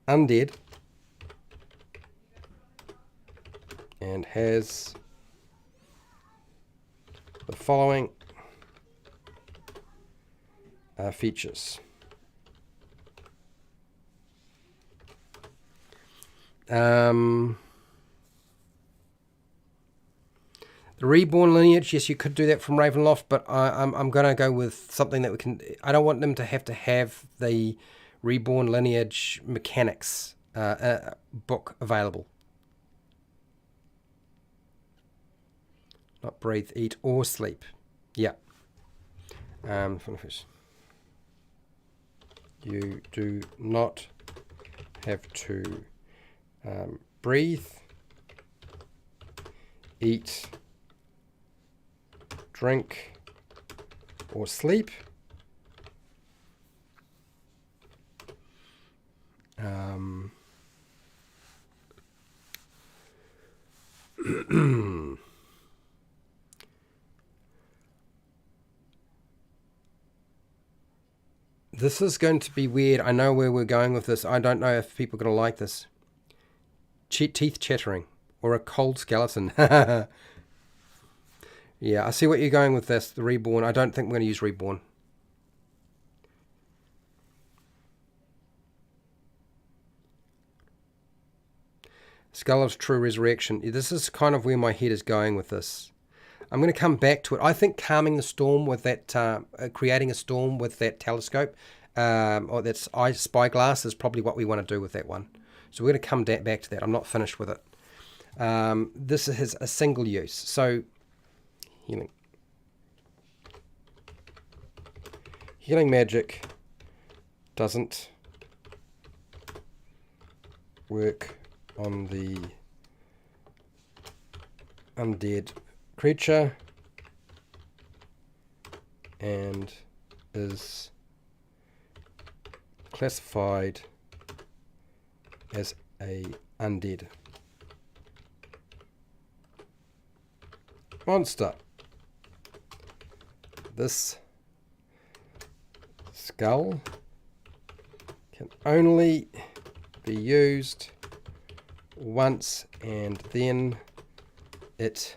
undead and has the following features. The reborn lineage, yes, you could do that from Ravenloft, but I'm going to go with something that we can. I don't want them to have the reborn lineage mechanics book available. Not breathe, eat, or sleep. Yeah. You do not have to breathe, eat, drink, or sleep. This is going to be weird. I know where we're going with this. I don't know if people are going to like this. Teeth chattering or a cold skeleton. Yeah, I see what you're going with this. The reborn. I don't think we're going to use reborn. Skull of True Resurrection. This is kind of where my head is going with this. I'm going to come back to it. I think calming the storm with that, creating a storm with that telescope, or that spyglass is probably what we want to do with that one. So we're going to come back to that. I'm not finished with it. This is a single use. So, healing. Healing magic doesn't work on the undead creature and is classified as a undead monster. This skull can only be used once, and then it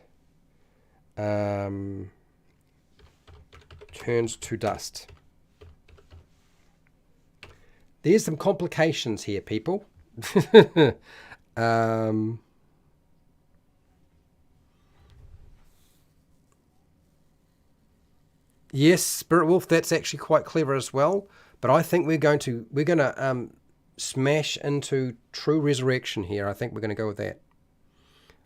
turns to dust. There's some complications here, people. Yes, Spirit Wolf, that's actually quite clever as well. But I think we're going to smash into True Resurrection here. I think we're going to go with that.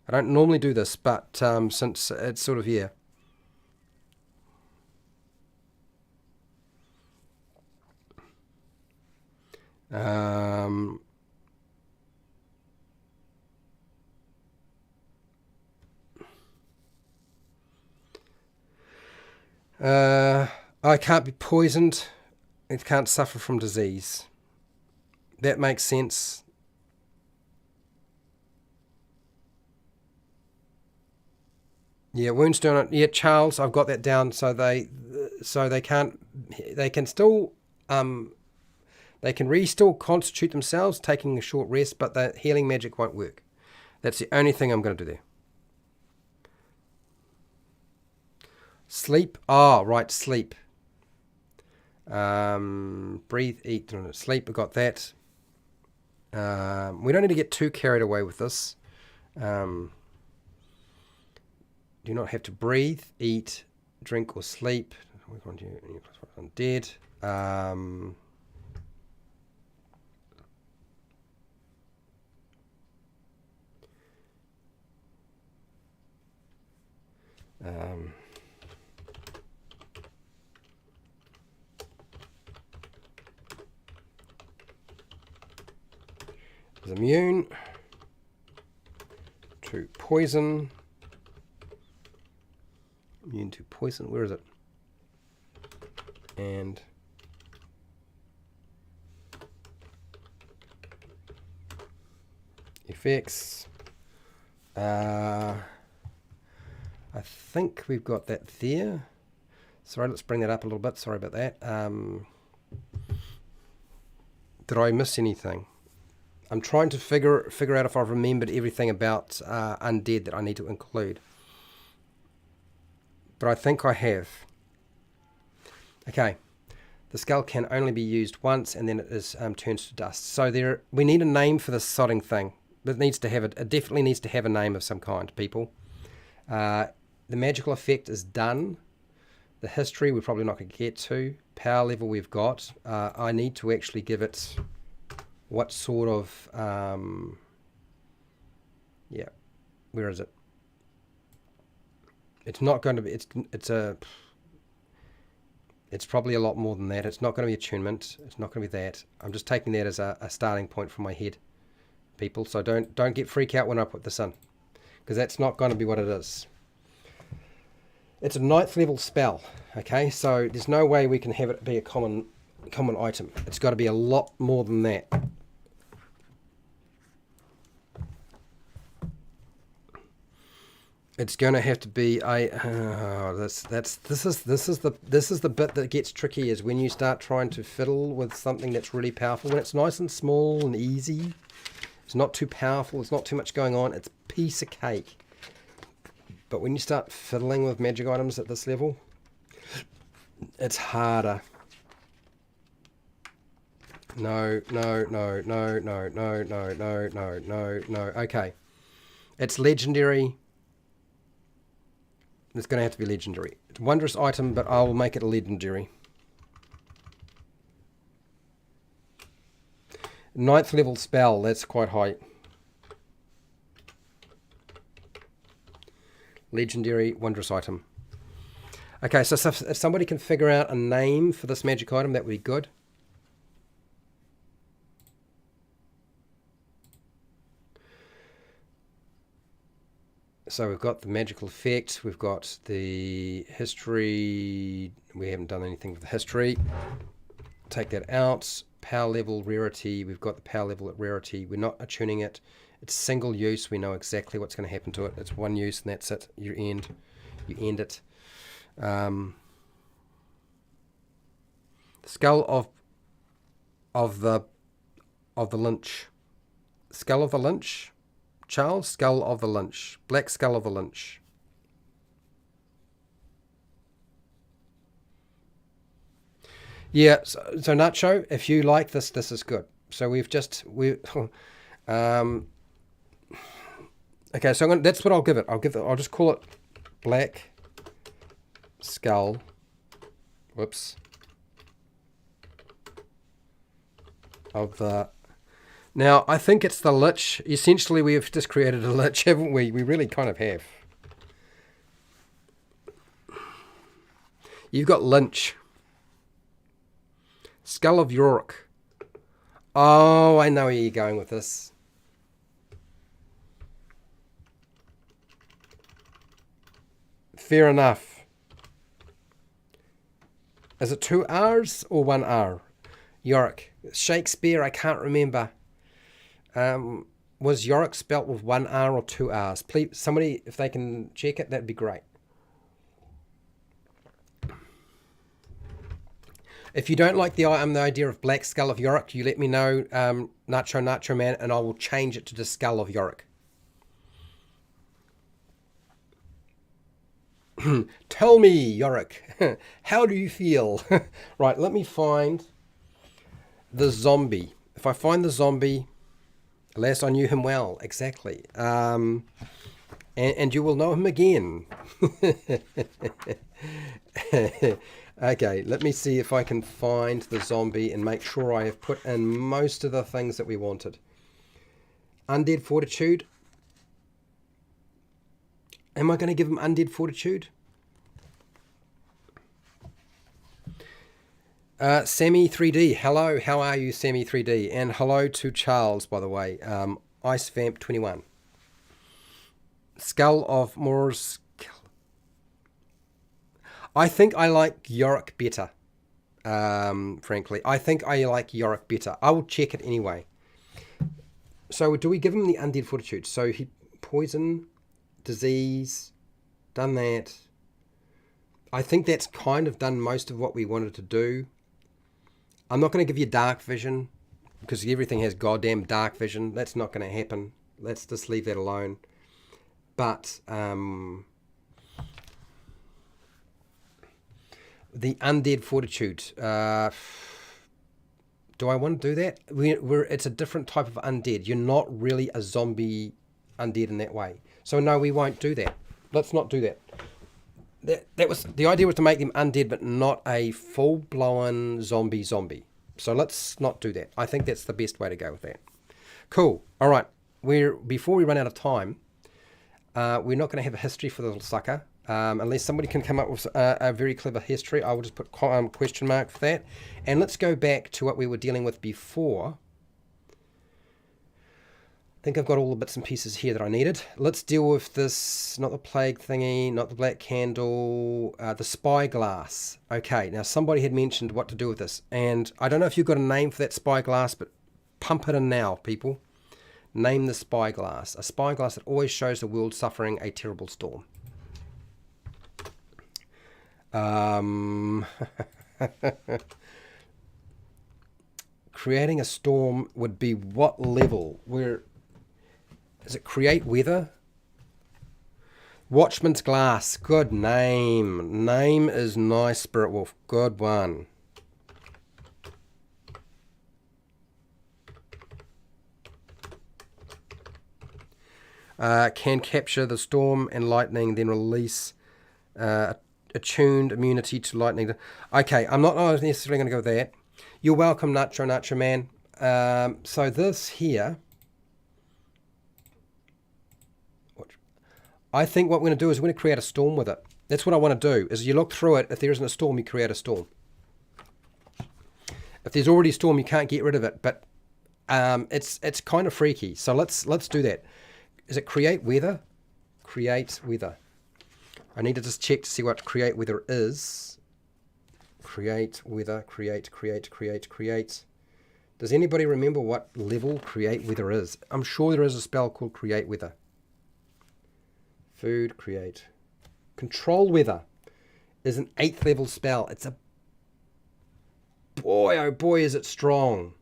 I don't normally do this, but since it's sort of here. I can't be poisoned. It can't suffer from disease. That makes sense. Yeah, Woundstone. Yeah, Charles, I've got that down. So they can't. They can still. They can still constitute themselves, taking a short rest, but the healing magic won't work. That's the only thing I'm going to do there. Sleep. Oh, right, sleep. Breathe, eat, sleep. We've got that. We don't need to get too carried away with this. Do not have to breathe, eat, drink, or sleep. We're going to undead. Is immune to poison. Immune to poison. Where is it? And effects. I think we've got that there. Sorry, let's bring that up a little bit. Sorry about that. Did I miss anything? I'm trying to figure out if I've remembered everything about undead that I need to include. But I think I have. Okay. The skull can only be used once, and then it is turns to dust. So we need a name for this sodding thing. It needs to have it definitely needs to have a name of some kind, people. The magical effect is done. The history we're probably not going to get to. Power level we've got. I need to actually give it what sort of yeah, where is it? It's not going to be. It's probably a lot more than that. It's not going to be attunement. It's not going to be that. I'm just taking that as a starting point from my head, people. So don't get freak out when I put this in, because that's not going to be what it is. It's a 9th level spell, okay? So there's no way we can have it be a common item. It's got to be a lot more than that. It's going to have to be a. This is the bit that gets tricky, is when you start trying to fiddle with something that's really powerful. When it's nice and small and easy, it's not too powerful. It's not too much going on. It's a piece of cake. But when you start fiddling with magic items at this level, it's harder. No. Okay. It's legendary. It's going to have to be legendary. It's a wondrous item, but I'll make it a legendary. 9th level spell. That's quite high. Legendary, wondrous item. Okay, so if somebody can figure out a name for this magic item, that would be good. So we've got the magical effect, we've got the history, we haven't done anything with the history. Take that out. Power level, rarity, we've got the power level at rarity. We're not attuning it. It's single use, we know exactly what's going to happen to it. It's one use and that's it. You end it. Skull of the lynch. Skull of the lynch. Charles, skull of the lynch. Black skull of the lynch. Yeah, so Nacho, if you like this, this is good. So okay, so that's what I'll give it. I'll just call it black skull. Whoops. Of the. Now, I think it's the lich. Essentially, we've just created a lich, haven't we? We really kind of have. You've got lynch. Skull of York. Oh, I know where you're going with this. Fair enough. Is it 2 R's or 1 R? Yorick. Shakespeare, I can't remember. Was Yorick spelt with 1 R or 2 R's? Please, somebody, if they can check it, that'd be great. If you don't like the idea of Black Skull of Yorick, you let me know, Nacho Man, and I will change it to the Skull of Yorick. Tell me, Yorick, how do you feel? Right, let me find the zombie. If I find the zombie, alas, I knew him well, exactly. And you will know him again. Okay, let me see if I can find the zombie and make sure I have put in most of the things that we wanted. Undead Fortitude. Am I going to give him Undead Fortitude? Sammy 3D, hello, how are you, Sammy 3D? And hello to Charles, by the way. Ice Vamp 21. Skull of Moore's. I think I like Yorick better, frankly. I think I like Yorick better. I will check it anyway. So do we give him the Undead Fortitude? So he poison, disease, done that. I think that's kind of done most of what we wanted to do. I'm not going to give you dark vision because everything has goddamn dark vision. That's not going to happen. Let's just leave that alone. But the Undead Fortitude. Do I want to do that? It's a different type of undead. You're not really a zombie undead in that way. So no, we won't do that. Let's not do that. That was the idea, was to make them undead, but not a full-blown zombie. So let's not do that. I think that's the best way to go with that. Cool. All right. Before we run out of time, we're not going to have a history for the little sucker. Unless somebody can come up with a very clever history, I will just put question mark for that. And let's go back to what we were dealing with before. think I've got all the bits and pieces here that I needed. Let's deal with this, not the plague thingy, not the black candle, the spyglass. Okay, now somebody had mentioned what to do with this, and I don't know if you've got a name for that spyglass, but pump it in now, people. Name the spyglass. A spyglass that always shows the world suffering a terrible storm. Creating a storm would be what level? Where does it create weather? Watchman's glass. Good name. Name is nice, Spirit Wolf. Good one. Can capture the storm and lightning, then release attuned immunity to lightning. Okay, I'm not necessarily going to go with that. You're welcome, Nacho Man. So this here, I think what we're going to do is we're going to create a storm with it. That's what I want to do, is you look through it. If there isn't a storm, you create a storm. If there's already a storm, you can't get rid of it. But it's kind of freaky. So let's do that. Is it create weather? Create weather. I need to just check to see what create weather is. Create weather, create. Does anybody remember what level create weather is? I'm sure there is a spell called create weather. Food, create. Control weather is an 8th level spell. It's a... Boy, oh boy, is it strong.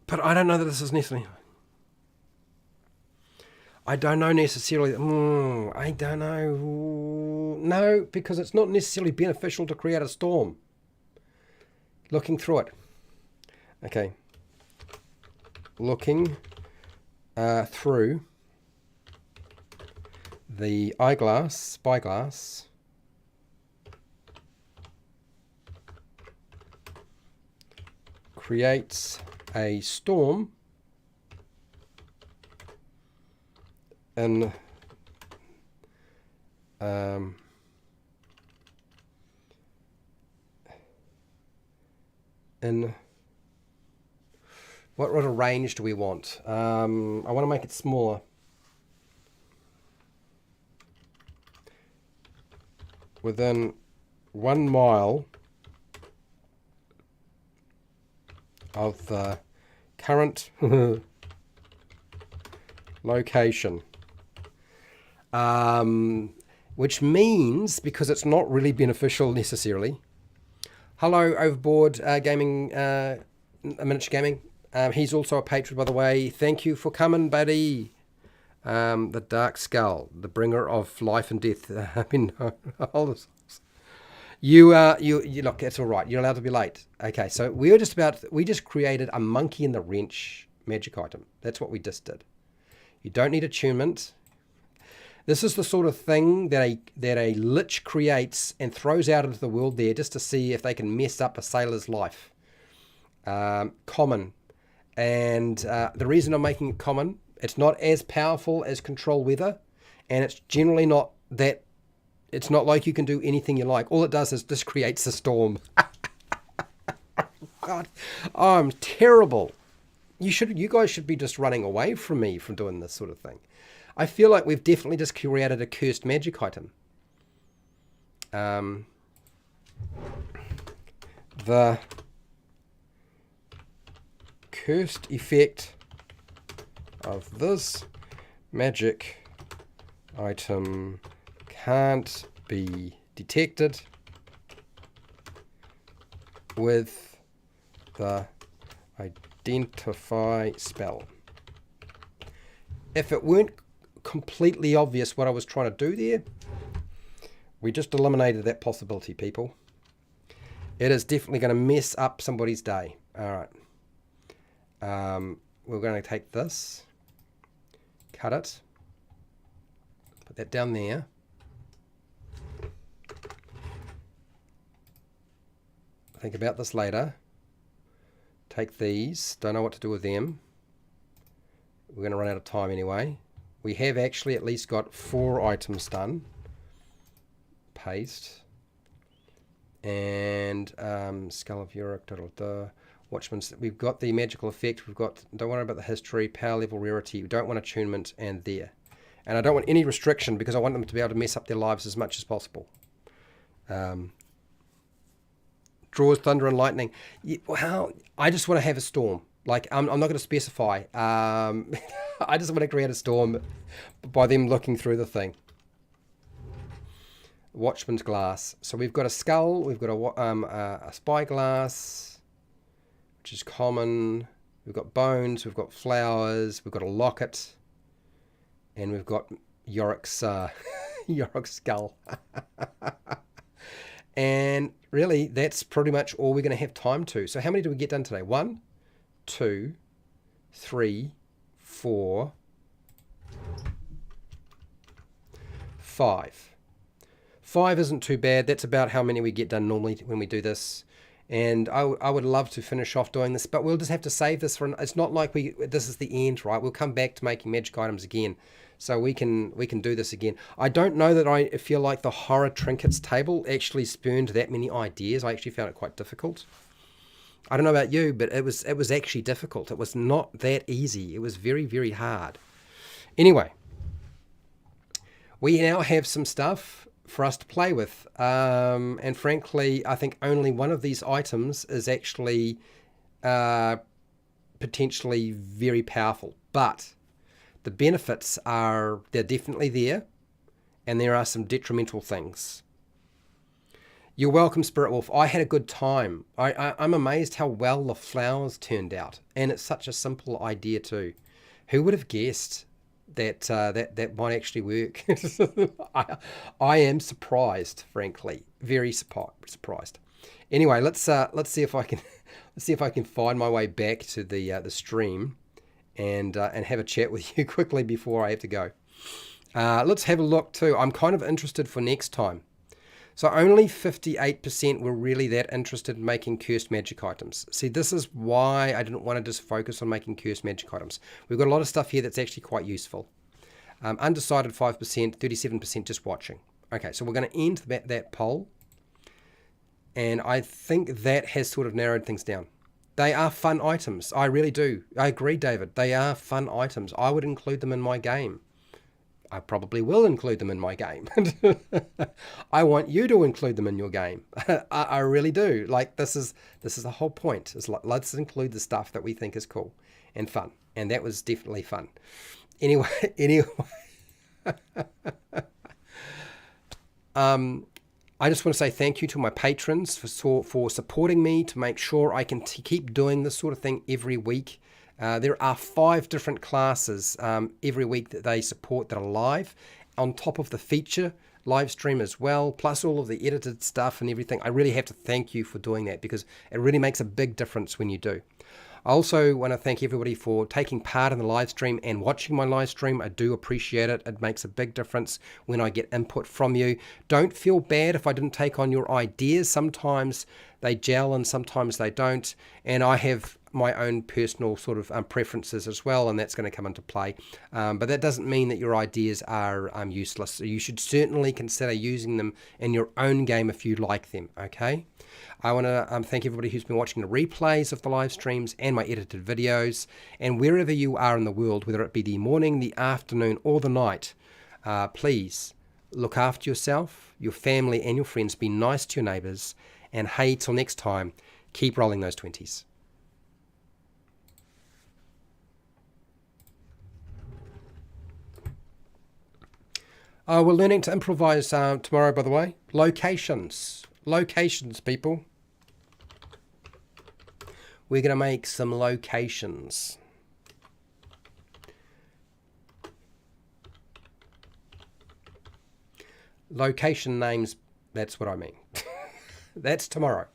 But I don't know that this is necessarily... I don't know necessarily... I don't know. No, because it's not necessarily beneficial to create a storm. Looking through it. Okay. Looking through the spyglass. Creates a storm in what sort of range do we want? I want to make it smaller. Within 1 mile of the current location. Which means, because it's not really beneficial necessarily. Hello, Overboard Gaming, Miniature Gaming. He's also a patron, by the way. Thank you for coming, buddy. The Dark Skull, the bringer of life and death. I mean, you look. It's all right. You're allowed to be late. Okay, so we just created a monkey in the wrench magic item. That's what we just did. You don't need attunement. This is the sort of thing that a lich creates and throws out into the world there just to see if they can mess up a sailor's life. Common. And the reason I'm making it common, it's not as powerful as control weather, and it's generally not that, it's not like you can do anything you like. All it does is just creates a storm. God, I'm terrible. You guys should be just running away from me from doing this sort of thing. I feel like we've definitely just created a cursed magic item. The cursed effect of this magic item can't be detected with the identify spell. If it weren't completely obvious what I was trying to do there, we just eliminated that possibility, people. It is definitely going to mess up somebody's day. All right. We're going to take this, cut it, put that down there. Think about this later. Take these. Don't know what to do with them. We're going to run out of time anyway. We have actually at least got 4 items done. Paste. And Skull of Yorick, Watchman's. We've got the magical effect. We've got, don't worry about the history, power level, rarity. We don't want attunement, and there. And I don't want any restriction because I want them to be able to mess up their lives as much as possible. Draws thunder and lightning. Yeah, well, I just want to have a storm. Like, I'm not going to specify. I just want to create a storm by them looking through the thing. Watchman's glass. So we've got a skull. We've got a spyglass, which is common. We've got bones. We've got flowers. We've got a locket. And we've got Yorick's, Yorick's skull. And really, that's pretty much all we're going to have time to. So how many do we get done today? 1, 2, 3, 4, 5. 5 isn't too bad. That's about how many we get done normally when we do this. And I would love to finish off doing this, but we'll just have to save this for. It's not like this is the end, right? We'll come back to making magic items again, so we can do this again. I don't know that I feel like the horror trinkets table actually spurned that many ideas. I actually found it quite difficult. I don't know about you, but it was actually difficult. It was not that easy. It was very, very hard. Anyway, we now have some stuff for us to play with, and frankly, I think only one of these items is actually potentially very powerful, but the benefits they're definitely there, and there are some detrimental things. You're welcome, Spirit Wolf. I had a good time. I'm amazed how well the flowers turned out, and it's such a simple idea too. Who would have guessed that might actually work? I am surprised, frankly, very surprised. Anyway, let's see if I can find my way back to the stream and have a chat with you quickly before I have to go. Let's have a look too. I'm kind of interested for next time. So only 58% were really that interested in making cursed magic items. See, this is why I didn't want to just focus on making cursed magic items. We've got a lot of stuff here that's actually quite useful. Undecided 5%, 37% just watching. Okay, so we're going to end that poll. And I think that has sort of narrowed things down. They are fun items. I really do. I agree, David. They are fun items. I would include them in my game. I probably will include them in my game. I want you to include them in your game. I really do. Like, this is the whole point. It's like, let's include the stuff that we think is cool and fun. And that was definitely fun. Anyway. I just want to say thank you to my patrons for supporting me to make sure I can keep doing this sort of thing every week. There are 5 different classes every week that they support that are live, on top of the feature live stream as well, plus all of the edited stuff and everything. I really have to thank you for doing that because it really makes a big difference when you do. I also want to thank everybody for taking part in the live stream and watching my live stream. I do appreciate it. It makes a big difference when I get input from you. Don't feel bad if I didn't take on your ideas. Sometimes they gel and sometimes they don't. And I have my own personal sort of preferences as well, and that's going to come into play. But that doesn't mean that your ideas are useless. So you should certainly consider using them in your own game if you like them, okay? I want to thank everybody who's been watching the replays of the live streams and my edited videos. And wherever you are in the world, whether it be the morning, the afternoon, or the night, please look after yourself, your family, and your friends. Be nice to your neighbours. And hey, till next time, keep rolling those 20s. We're learning to improvise tomorrow, by the way. Locations. Locations, people. We're going to make some locations. Location names, that's what I mean. That's tomorrow.